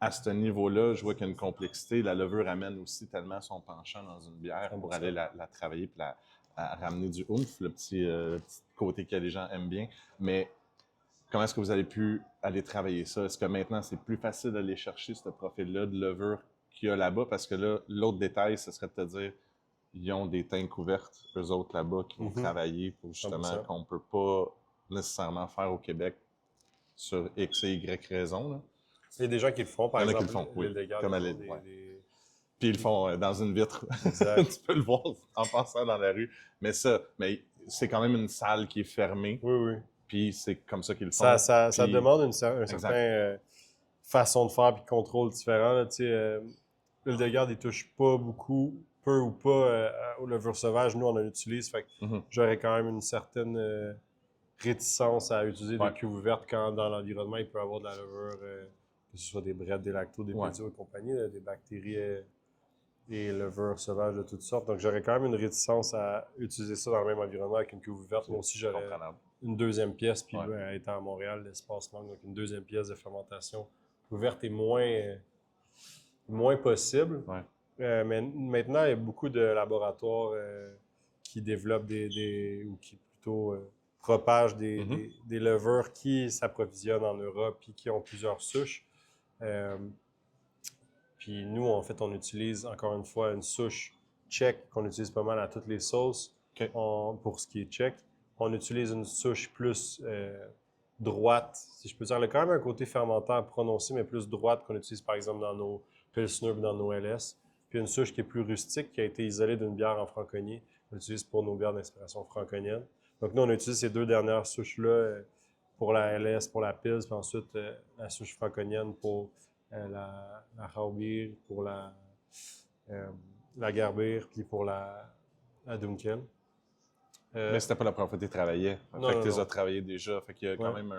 Speaker 1: à ce niveau-là, je vois qu'il y a une complexité. La levure amène aussi tellement son penchant dans une bière pour aller la travailler et à ramener du oomph, le petit côté que les gens aiment bien. Mais comment est-ce que vous avez pu aller travailler ça? Est-ce que maintenant, c'est plus facile d'aller chercher ce profil-là de levure qu'il y a là-bas? Parce que là, l'autre détail, ce serait de te dire, ils ont des tanks ouvertes, eux autres là-bas, qui vont travailler pour justement qu'on ne peut pas nécessairement faire au Québec sur X et Y raison. Là.
Speaker 2: Il y a des gens qui le font, par exemple.
Speaker 1: Il y en a qui le font, oui. Comme à l'île. Puis ils le font dans une vitre. Tu peux le voir en passant dans la rue. Mais c'est quand même une salle qui est fermée.
Speaker 2: Oui.
Speaker 1: Puis c'est comme ça qu'ils le font.
Speaker 2: Ça demande une certaine façon de faire et de contrôle différent. L'huile de garde, il touche pas beaucoup, peu ou pas, au levure sauvage. Nous, on en utilise. Fait que j'aurais quand même une certaine réticence à utiliser des cuves ouvertes quand dans l'environnement, il peut y avoir de la levure, que ce soit des brettes, des lactos, des pédios et compagnie, des bactéries et levures sauvages de toutes sortes. Donc, j'aurais quand même une réticence à utiliser ça dans le même environnement avec une cuve ouverte. Moi aussi, j'aurais une deuxième pièce. Puis là, étant à Montréal, l'espace manque. Donc, une deuxième pièce de fermentation ouverte est moins possible. Mais maintenant, il y a beaucoup de laboratoires qui développent ou qui plutôt propagent des levures qui s'approvisionnent en Europe et qui ont plusieurs souches. Puis nous, en fait, on utilise encore une fois une souche tchèque qu'on utilise pas mal à toutes les sauces pour ce qui est tchèque. On utilise une souche plus droite, si je peux dire. Elle a quand même un côté fermentant prononcé, mais plus droite qu'on utilise par exemple dans nos Pilsner et dans nos LS. Puis une souche qui est plus rustique, qui a été isolée d'une bière en Franconie. On l'utilise pour nos bières d'inspiration franconienne. Donc nous, on a utilisé ces 2 dernières souches-là pour la LS, pour la Pils, puis ensuite la souche franconienne pour la Raubier, pour la Gerbier, puis pour la Dunkel.
Speaker 1: Mais c'était pas la première fois que tu travaillais. Fait que tu les as travaillés déjà. Fait qu'il y a quand même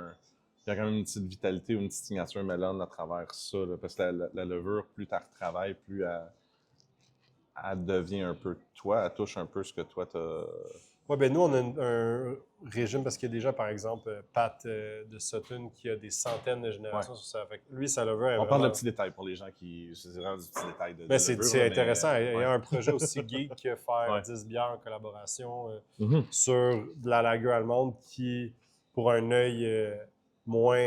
Speaker 1: une petite vitalité ou une petite signature Mellon à travers ça. Là, parce que la levure, plus tu retravailles, plus elle devient un peu toi, elle touche un peu ce que toi t'as.
Speaker 2: Oui, ben nous, on a un régime parce qu'il y a déjà, par exemple, Pat de Sutton qui a des centaines de générations
Speaker 1: Ouais.
Speaker 2: sur ça. Fait que lui, sa levure est
Speaker 1: On parle de
Speaker 2: vraiment...
Speaker 1: petits détails pour les gens qui. C'est vraiment du petit détail de
Speaker 2: Ben,
Speaker 1: levure,
Speaker 2: c'est
Speaker 1: là,
Speaker 2: intéressant.
Speaker 1: mais,
Speaker 2: Il y a un projet aussi geek que faire
Speaker 1: ouais.
Speaker 2: 10 bières en collaboration
Speaker 1: Mhm.
Speaker 2: sur de la lager allemande qui, pour un œil moins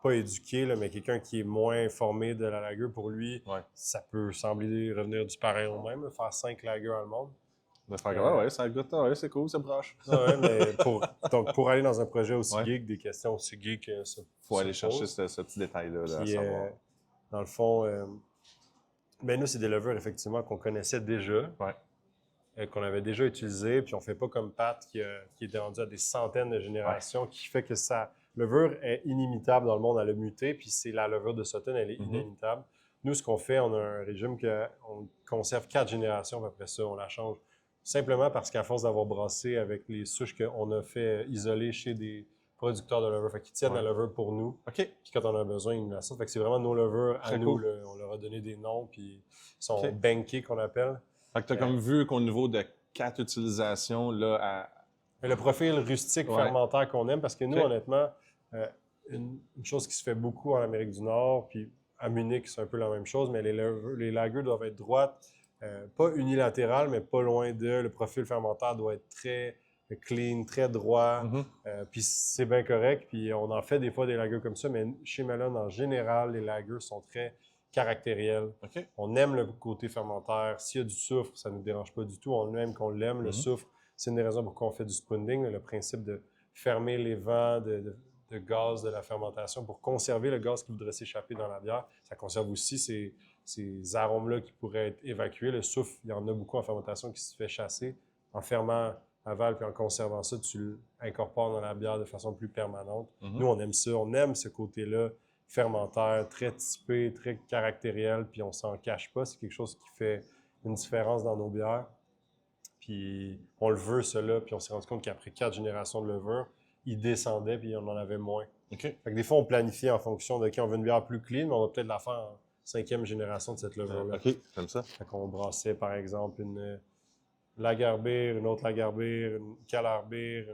Speaker 2: pas éduqué, là, mais quelqu'un qui est moins informé de la lager, pour lui,
Speaker 1: Ouais.
Speaker 2: ça peut sembler revenir du pareil au même, là, faire 5 lagers allemandes.
Speaker 1: De faire comme, ouais, ça goûte, ouais, c'est cool, c'est proche.
Speaker 2: Ouais, mais donc pour aller dans un projet aussi
Speaker 1: Ouais.
Speaker 2: geek, des questions aussi geek
Speaker 1: Faut
Speaker 2: se
Speaker 1: aller chercher
Speaker 2: posent.
Speaker 1: ce petit détail-là, là, à
Speaker 2: Puis,
Speaker 1: savoir.
Speaker 2: dans le fond, ben nous, c'est des levures, effectivement, qu'on connaissait déjà,
Speaker 1: Ouais.
Speaker 2: qu'on avait déjà utilisées, puis on fait pas comme Pat, qui est rendu à des centaines de générations, qui fait que sa levure est inimitable dans le monde. Elle a muté, puis c'est la levure de Sutton, elle est inimitable. Nous, ce qu'on fait, on a un régime qu'on conserve 4 générations, puis après ça, on la change. Simplement parce qu'à force d'avoir brassé avec les souches qu'on a fait isoler chez des producteurs de levure, fait qu'ils tiennent la levure pour nous.
Speaker 1: OK.
Speaker 2: Puis quand on a besoin, ils nous la sortent. Fait que c'est vraiment nos levures à
Speaker 1: Très
Speaker 2: nous.
Speaker 1: cool.
Speaker 2: Là. On leur a donné des noms, puis ils sont
Speaker 1: OK.
Speaker 2: bankés, qu'on appelle.
Speaker 1: Fait que t'as comme vu qu'au niveau de 4 utilisations, là,
Speaker 2: Mais le profil rustique
Speaker 1: Ouais.
Speaker 2: fermentaire qu'on aime, parce que nous,
Speaker 1: OK.
Speaker 2: honnêtement, une chose qui se fait beaucoup en Amérique du Nord, puis à Munich, c'est un peu la même chose, mais les lagers doivent être droites, pas unilatérales, mais pas loin de. Le profil fermentaire doit être très clean, très droit, puis c'est bien correct. Puis on en fait des fois des lagers comme ça, mais chez Mellon, en général, les lagers sont très caractériels.
Speaker 1: OK.
Speaker 2: On aime le côté fermentaire. S'il y a du soufre, ça ne nous dérange pas du tout. On aime qu'on l'aime. Le soufre, c'est une des raisons pourquoi on fait du spoonding, le principe de fermer les vents de gaz de la fermentation pour conserver le gaz qui voudrait s'échapper dans la bière. Ça conserve aussi ces arômes-là qui pourraient être évacués. Le soufre, il y en a beaucoup en fermentation qui se fait chasser. En fermant aval puis en conservant ça, tu l'incorpores dans la bière de façon plus permanente. Nous, on aime ça. On aime ce côté-là fermentaire, très typé, très caractériel, puis on s'en cache pas. C'est quelque chose qui fait une différence dans nos bières. Puis on le veut, cela, puis on s'est rendu compte qu'après 4 générations de levure, il descendait, puis on en avait moins.
Speaker 1: OK.
Speaker 2: Fait que des fois, on planifiait en fonction de qui on veut une bière plus clean, mais on va peut-être la faire en 5e génération de cette levure-là.
Speaker 1: OK, comme ça.
Speaker 2: Fait qu'on brassait, par exemple, une Lagerbier, une autre Lagerbier, une Callerbier,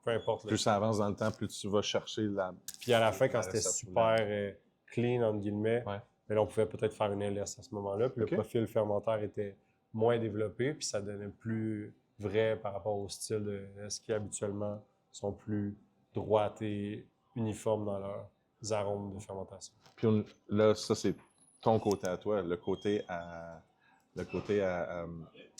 Speaker 2: peu importe.
Speaker 1: Plus ça avance dans le temps, plus tu vas chercher la.
Speaker 2: Puis à la fin, quand
Speaker 1: la
Speaker 2: c'était
Speaker 1: recette
Speaker 2: super clean, entre guillemets,
Speaker 1: Ouais.
Speaker 2: mais là, on pouvait peut-être faire une LS à ce moment-là. Puis
Speaker 1: OK.
Speaker 2: le profil fermentaire était moins développé, puis ça donnait plus vrai par rapport au style de ce qui habituellement sont plus droites et uniformes dans leurs arômes de fermentation.
Speaker 1: Puis là, ça, c'est ton côté à toi. Le côté à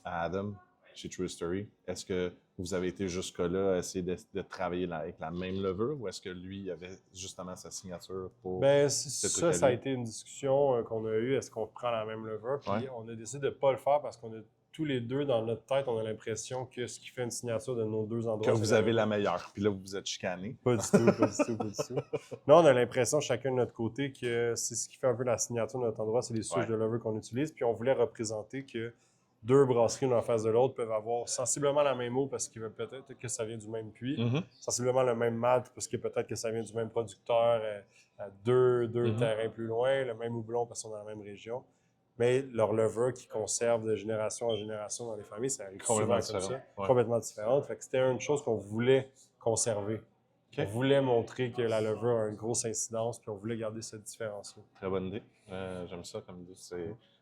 Speaker 1: Adam, chez True History. Est-ce que vous avez été jusque-là à essayer de travailler avec la même levure ou est-ce que lui avait justement sa signature pour.
Speaker 2: Ben, ça a été une discussion qu'on a eue. Est-ce qu'on prend la même levure? Puis
Speaker 1: Ouais.
Speaker 2: on a décidé de ne pas le faire parce qu'on a tous les deux, dans notre tête, on a l'impression que ce qui fait une signature de nos deux endroits.
Speaker 1: Que vous avez la meilleure. Puis là, vous vous êtes chicané.
Speaker 2: Pas du tout, pas du tout, pas du tout. Non, on a l'impression, chacun de notre côté, que c'est ce qui fait un peu la signature de notre endroit, c'est les souches de levure qu'on utilise. Puis on voulait représenter que deux brasseries l'une en face de l'autre peuvent avoir sensiblement la même eau parce que peut-être que ça vient du même puits, sensiblement le même malt parce que peut-être que ça vient du même producteur à deux terrains plus loin, le même houblon parce qu'on est dans la même région. Mais leur levure qui conserve de génération en génération dans les familles, ça arrive souvent comme ça, complètement différente. Fait que c'était une chose qu'on voulait conserver. On voulait montrer que la levure a une grosse incidence, puis on voulait garder cette différence-là.
Speaker 1: Très bonne idée. J'aime ça comme idée.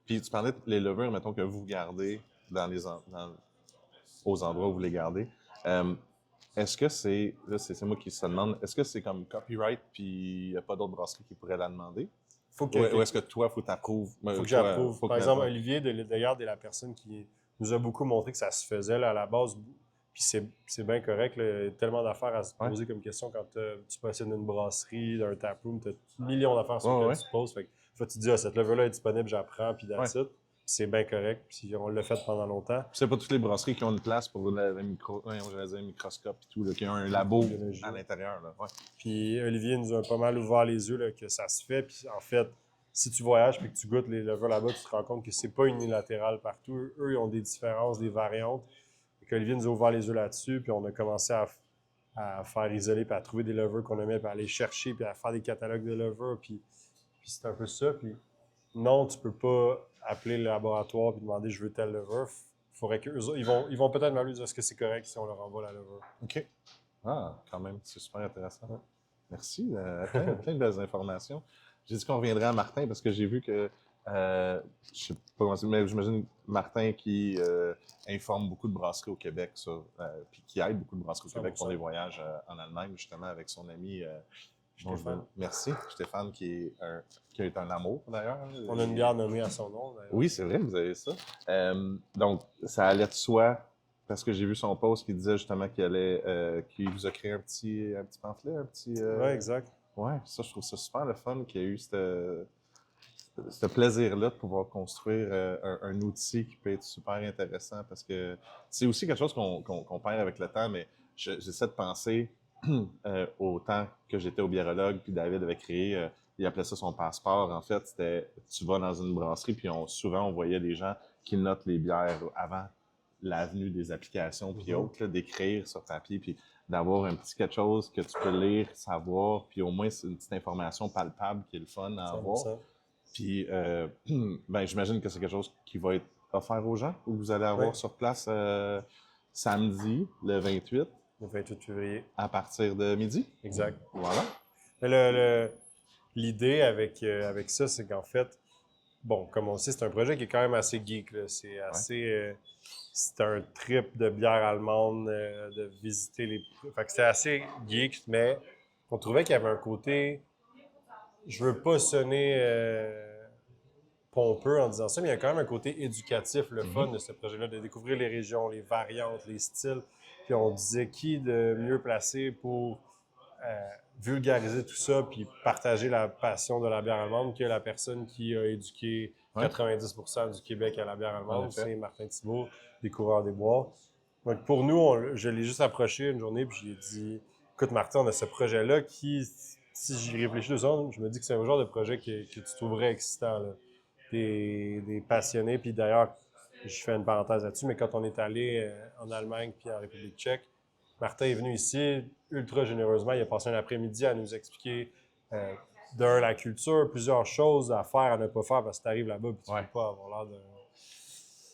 Speaker 1: Puis tu parlais des levures, mettons, que vous gardez aux endroits où vous les gardez. Est-ce que c'est, là c'est moi qui se demande, est-ce que c'est comme copyright puis il n'y a pas d'autres brasseries qui pourraient la demander? Ou est-ce que toi, il faut t'approuver?
Speaker 2: Il faut que j'approuve. Par exemple, Olivier de Garde est la personne qui nous a beaucoup montré que ça se faisait là, à la base. Puis c'est bien correct. Là. Il y a tellement d'affaires à se poser comme question quand tu possèdes une brasserie, d'un taproom. Tu as millions d'affaires sur lesquelles tu te poses. Fait que fois, tu te dis, cette levure-là est disponible, j'apprends, puis that's it. C'est bien correct. Puis on l'a fait pendant longtemps.
Speaker 1: C'est pas toutes les brasseries qui ont une place pour le microscope et tout, là, qui ont un labo à l'intérieur. Là. Ouais.
Speaker 2: Puis Olivier nous a pas mal ouvert les yeux là, que ça se fait. Puis en fait, si tu voyages et que tu goûtes les levures là-bas, tu te rends compte que c'est pas unilatéral partout. Eux, ils ont des différences, des variantes. Et Olivier nous a ouvert les yeux là-dessus. Puis on a commencé à faire isoler, puis à trouver des levures qu'on aimait, puis à aller chercher, puis à faire des catalogues de levures. Puis c'est un peu ça. Puis non, tu peux pas appeler le laboratoire et demander « je veux tel lever », ils vont peut-être m'appeler dire « est-ce que c'est correct si on leur envoie la lever ».
Speaker 1: OK. Ah, quand même, c'est super intéressant. Ouais. Merci, plein de belles informations. J'ai dit qu'on reviendrait à Martin parce que j'ai vu que, je sais pas comment c'est, mais j'imagine Martin qui informe beaucoup de brasseries au Québec, puis qui aide beaucoup de brasseries au Québec pour des voyages en Allemagne, justement, avec son ami
Speaker 2: Stéphane.
Speaker 1: Merci, Stéphane, qui est un amour, d'ailleurs.
Speaker 2: On a une bière nommée à son nom, d'ailleurs.
Speaker 1: Oui, c'est vrai, vous avez ça. Donc, ça allait de soi, parce que j'ai vu son post qui disait justement qu'il vous a créé un petit pamphlet,
Speaker 2: Oui, exact.
Speaker 1: Ouais, ça, je trouve ça super le fun qu'il y ait eu ce plaisir-là de pouvoir construire un outil qui peut être super intéressant, parce que c'est aussi quelque chose qu'on perd avec le temps, mais j'essaie de penser au temps que j'étais au biérologue, puis David avait créé, il appelait ça son passeport. En fait, c'était, tu vas dans une brasserie, puis souvent, on voyait des gens qui notent les bières avant l'avenue des applications, puis autres, là, d'écrire sur papier, puis d'avoir un petit quelque chose que tu peux lire, savoir, puis au moins, c'est une petite information palpable qui est le fun à avoir. Puis, ben, j'imagine que c'est quelque chose qui va être offert aux gens, ou vous allez avoir sur place samedi, le 28.
Speaker 2: Le 28 février.
Speaker 1: À partir de midi.
Speaker 2: Exact.
Speaker 1: Voilà.
Speaker 2: L'idée avec ça, c'est qu'en fait, bon, comme on sait, c'est un projet qui est quand même assez geek. Là. C'est assez... c'est un trip de bière allemande, de visiter les... Fait que c'est assez geek, mais on trouvait qu'il y avait un côté... Je veux pas sonner pompeux en disant ça, mais il y a quand même un côté éducatif, le fun de ce projet-là, de découvrir les régions, les variantes, les styles. Puis on disait qui de mieux placé pour vulgariser tout ça puis partager la passion de la bière allemande que la personne qui a éduqué 90% du Québec à la bière allemande, c'est Martin Thibault, découvreur des bois. Donc pour nous, je l'ai juste approché une journée puis j'ai dit « Écoute Martin, on a ce projet-là qui, si j'y réfléchis 2 secondes, je me dis que c'est un genre de projet que tu trouverais excitant. Là. Des passionnés, puis d'ailleurs, je fais une parenthèse là-dessus, mais quand on est allé en Allemagne puis en République tchèque, Martin est venu ici ultra généreusement. Il a passé un après-midi à nous expliquer la culture, plusieurs choses à faire, à ne pas faire, parce que tu arrives là-bas et tu ne peux pas avoir l'air de...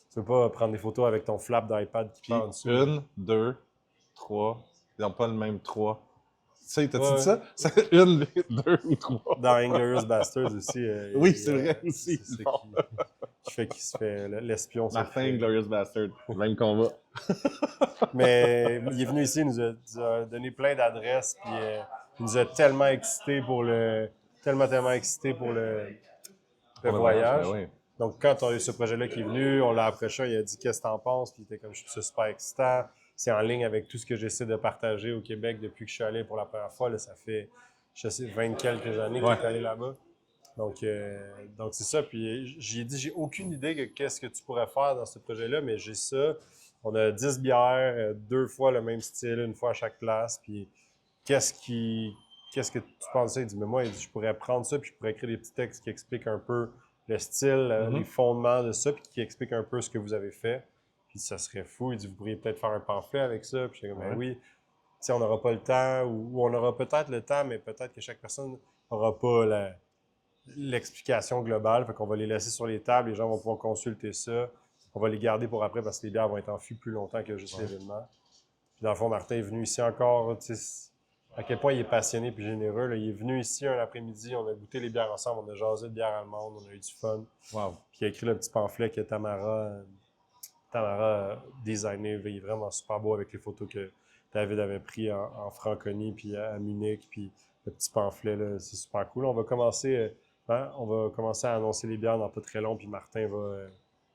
Speaker 2: Tu peux pas prendre des photos avec ton flap d'iPad qui pend en dessous.
Speaker 1: 1, 2, 3. Ils n'ont pas le même 3. Tu sais, t'as-tu dit ça? C'est 1, 2 ou 3.
Speaker 2: Dans Inglourious Basterds aussi.
Speaker 1: Oui, c'est vrai aussi.
Speaker 2: Qui se fait l'espion.
Speaker 1: Martin, Glorious Bastard. Même combat.
Speaker 2: Mais il est venu ici, il nous a donné plein d'adresses, puis il nous a tellement excités pour tellement excités pour le voyage.
Speaker 1: Oui.
Speaker 2: Donc, quand on a eu ce projet-là qui est venu, on l'a approché, il a dit « Qu'est-ce que t'en penses? » Puis il était comme « Je trouve ça super excitant. C'est en ligne avec tout ce que j'essaie de partager au Québec depuis que je suis allé pour la première fois. Là, ça fait, je sais, 20 quelques années que je suis allé là-bas. Donc c'est ça. Puis j'ai dit, j'ai aucune idée de qu'est-ce que tu pourrais faire dans ce projet-là, mais j'ai ça. On a 10 bières, 2 fois le même style, 1 fois à chaque place. Puis qu'est-ce que tu pensais? Il dit, mais moi, je pourrais prendre ça, puis je pourrais écrire des petits textes qui expliquent un peu le style, les fondements de ça, puis qui expliquent un peu ce que vous avez fait. Puis ça serait fou. Il dit, vous pourriez peut-être faire un pamphlet avec ça. Puis j'étais comme, ben oui. Tu sais, on n'aura pas le temps, ou on aura peut-être le temps, mais peut-être que chaque personne n'aura pas l'explication globale. Fait qu'on va les laisser sur les tables, les gens vont pouvoir consulter ça. On va les garder pour après parce que les bières vont être en fût plus longtemps que juste l'événement. Puis dans le fond, Martin est venu ici encore, tu sais, à quel point il est passionné et généreux. Là. Il est venu ici un après-midi, on a goûté les bières ensemble, on a jasé de bière allemande, on a eu du fun.
Speaker 1: Wow.
Speaker 2: Puis il a écrit le petit pamphlet que Tamara a designé. Il est vraiment super beau avec les photos que David avait pris en Franconie puis à Munich. Puis le petit pamphlet, là, c'est super cool. On va commencer à annoncer les bières dans pas très long, puis Martin va...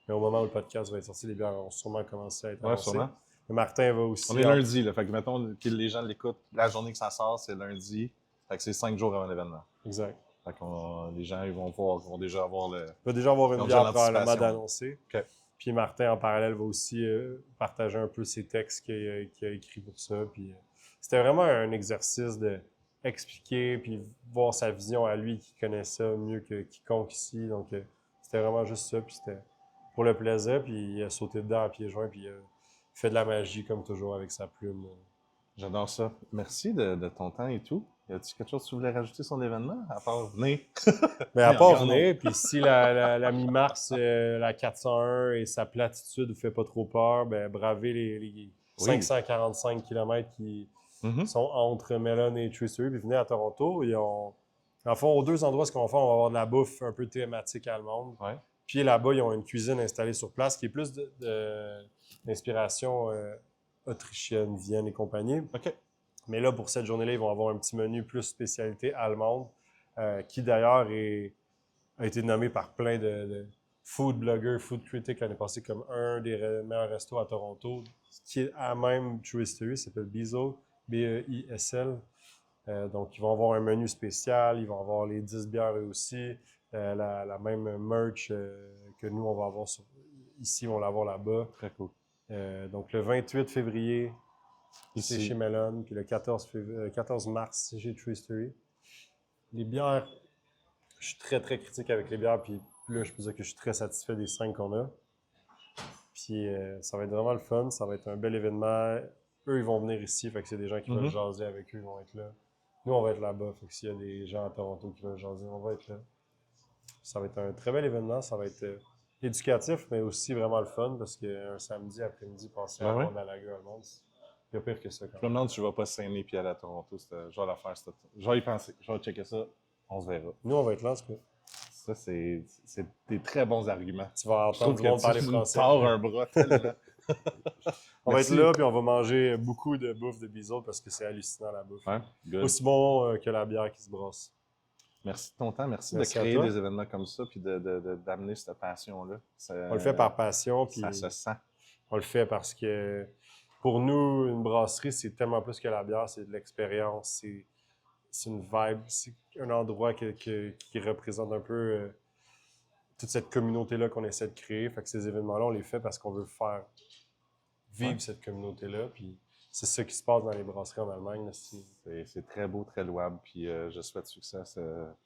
Speaker 2: mais au moment où le podcast va être sorti, les bières vont sûrement commencer à être annoncées.
Speaker 1: Sûrement.
Speaker 2: Mais Martin va aussi...
Speaker 1: On est lundi, là. Fait que mettons que les gens l'écoutent, la journée que ça sort, c'est lundi. Fait que c'est 5 jours avant l'événement.
Speaker 2: Exact.
Speaker 1: Fait que les gens vont déjà avoir le...
Speaker 2: Il va déjà avoir une bière probablement d'annoncer.
Speaker 1: Okay.
Speaker 2: Puis Martin, en parallèle, va aussi partager un peu ses textes qu'il a écrits pour ça. Puis c'était vraiment un exercice de expliquer puis voir sa vision à lui qui connaît ça mieux que quiconque ici. Donc c'était vraiment juste ça. Puis c'était pour le plaisir. Puis il a sauté dedans à pieds joints. Puis il fait de la magie comme toujours avec sa plume.
Speaker 1: J'adore ça. Merci de ton temps et tout. Y a-t-il quelque chose que tu voulais rajouter sur l'événement, à part venir?
Speaker 2: Mais à
Speaker 1: Mais en
Speaker 2: part
Speaker 1: grand nombre.
Speaker 2: venir, puis si la mi-mars, la 401 et sa platitude vous fait pas trop peur, ben bravez les
Speaker 1: Oui.
Speaker 2: 545 km qui
Speaker 1: Mhm.
Speaker 2: sont entre Mellon et Twister, puis venez à Toronto. En fond, aux deux endroits, ce qu'on va faire, on va avoir de la bouffe un peu thématique allemande.
Speaker 1: Ouais.
Speaker 2: Puis là-bas, ils ont une cuisine installée sur place qui est plus d'inspiration autrichienne, Vienne et compagnie.
Speaker 1: OK.
Speaker 2: Mais là, pour cette journée-là, ils vont avoir un petit menu plus spécialité allemande, qui d'ailleurs a été nommé par plein de food bloggers, food critics l'année passée comme un des meilleurs restos à Toronto, qui est à même True History, ça s'appelle Beazle, B-E-I-S-L. Donc, ils vont avoir un menu spécial, ils vont avoir les 10 bières eux aussi, la même merch que nous, on va avoir ici, on va l'avoir là-bas.
Speaker 1: Très cool.
Speaker 2: Donc, le 28 février, c'est
Speaker 1: Ici.
Speaker 2: chez Mellon, puis le 14 mars, c'est chez True History. Les bières, je suis très, très critique avec les bières, puis là, je peux dire que je suis très satisfait des 5 qu'on a. Puis ça va être vraiment le fun, ça va être un bel événement. Eux, ils vont venir ici, fait que c'est des gens qui veulent jaser avec eux, ils vont être là. Nous, on va être là-bas, fait que s'il y a des gens à Toronto qui veulent jaser, on va être là. Ça va être un très bel événement, ça va être éducatif, mais aussi vraiment le fun, parce qu'un samedi après-midi, passer à la lager allemande, il y a pire que ça quand
Speaker 1: Je me demande si je vais pas saigner puis aller à Toronto. Je vais la faire. Je vais y penser. Je vais checker ça. On se verra.
Speaker 2: Nous, on va être là, en tout cas.
Speaker 1: Ça, c'est des très bons arguments.
Speaker 2: Tu vas
Speaker 1: Je trouve
Speaker 2: entendre du monde parler
Speaker 1: que tu
Speaker 2: français.
Speaker 1: tords un bras tellement.
Speaker 2: On va être
Speaker 1: Merci.
Speaker 2: là, puis on va manger beaucoup de bouffe de Beazle parce que c'est hallucinant la bouffe.
Speaker 1: Ouais, good.
Speaker 2: Aussi bon que la bière qui se brasse.
Speaker 1: Merci de ton temps. Merci
Speaker 2: Merci
Speaker 1: de
Speaker 2: à
Speaker 1: créer
Speaker 2: toi.
Speaker 1: des événements comme ça puis d'amener cette passion-là.
Speaker 2: On le fait par passion, puis
Speaker 1: Ça se sent.
Speaker 2: on le fait parce que pour nous, une brasserie, c'est tellement plus que la bière, c'est de l'expérience, c'est une vibe, c'est un endroit qui représente un peu toute cette communauté-là qu'on essaie de créer. Fait que ces événements-là, on les fait parce qu'on veut faire vivre cette communauté-là. Puis c'est ça qui se passe dans les brasseries en Allemagne.
Speaker 1: C'est très beau, très louable. Puis je souhaite succès à ce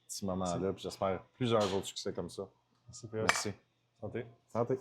Speaker 1: petit moment-là. Puis j'espère plusieurs autres succès comme ça.
Speaker 2: Merci.
Speaker 1: Merci.
Speaker 2: Santé.
Speaker 1: Santé.